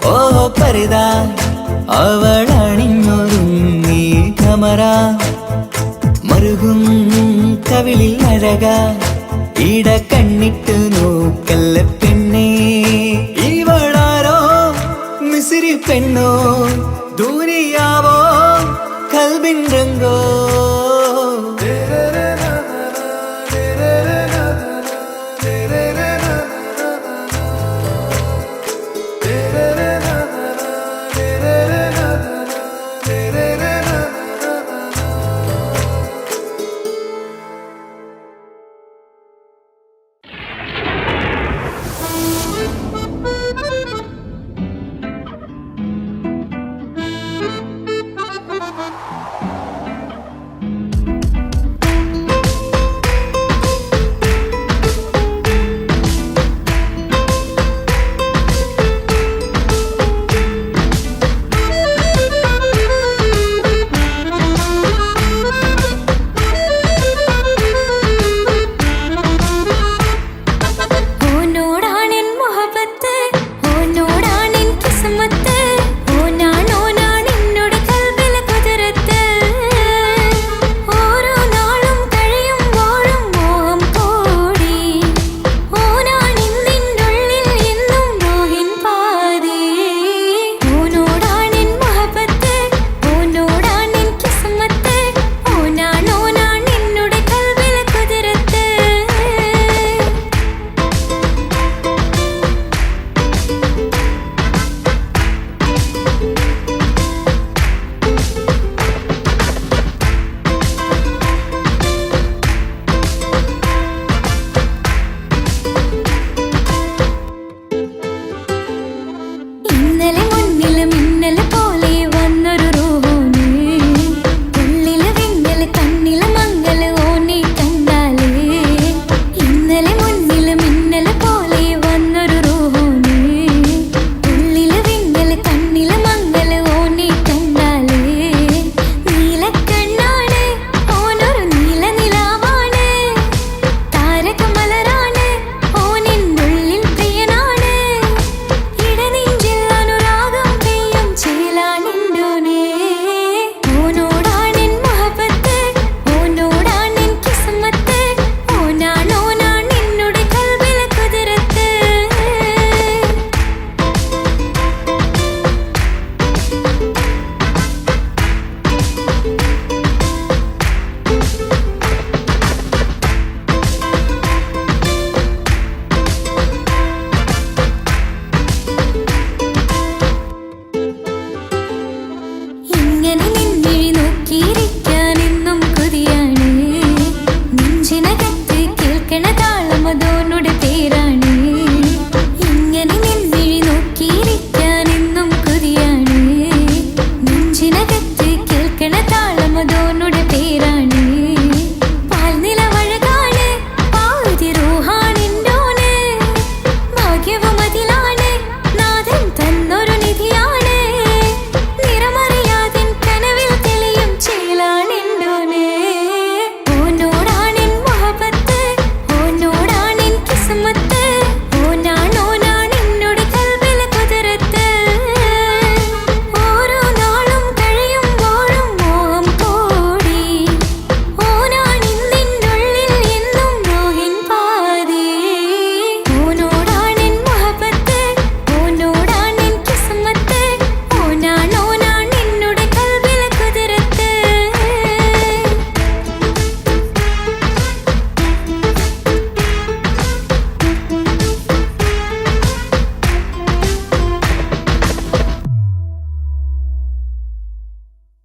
ഓ പരിതാ അവളണിഞ്ഞൊരുങ്ങി കമറ മറുകും കവിളിൽ അഴക ഇട കണ്ണിട്ട്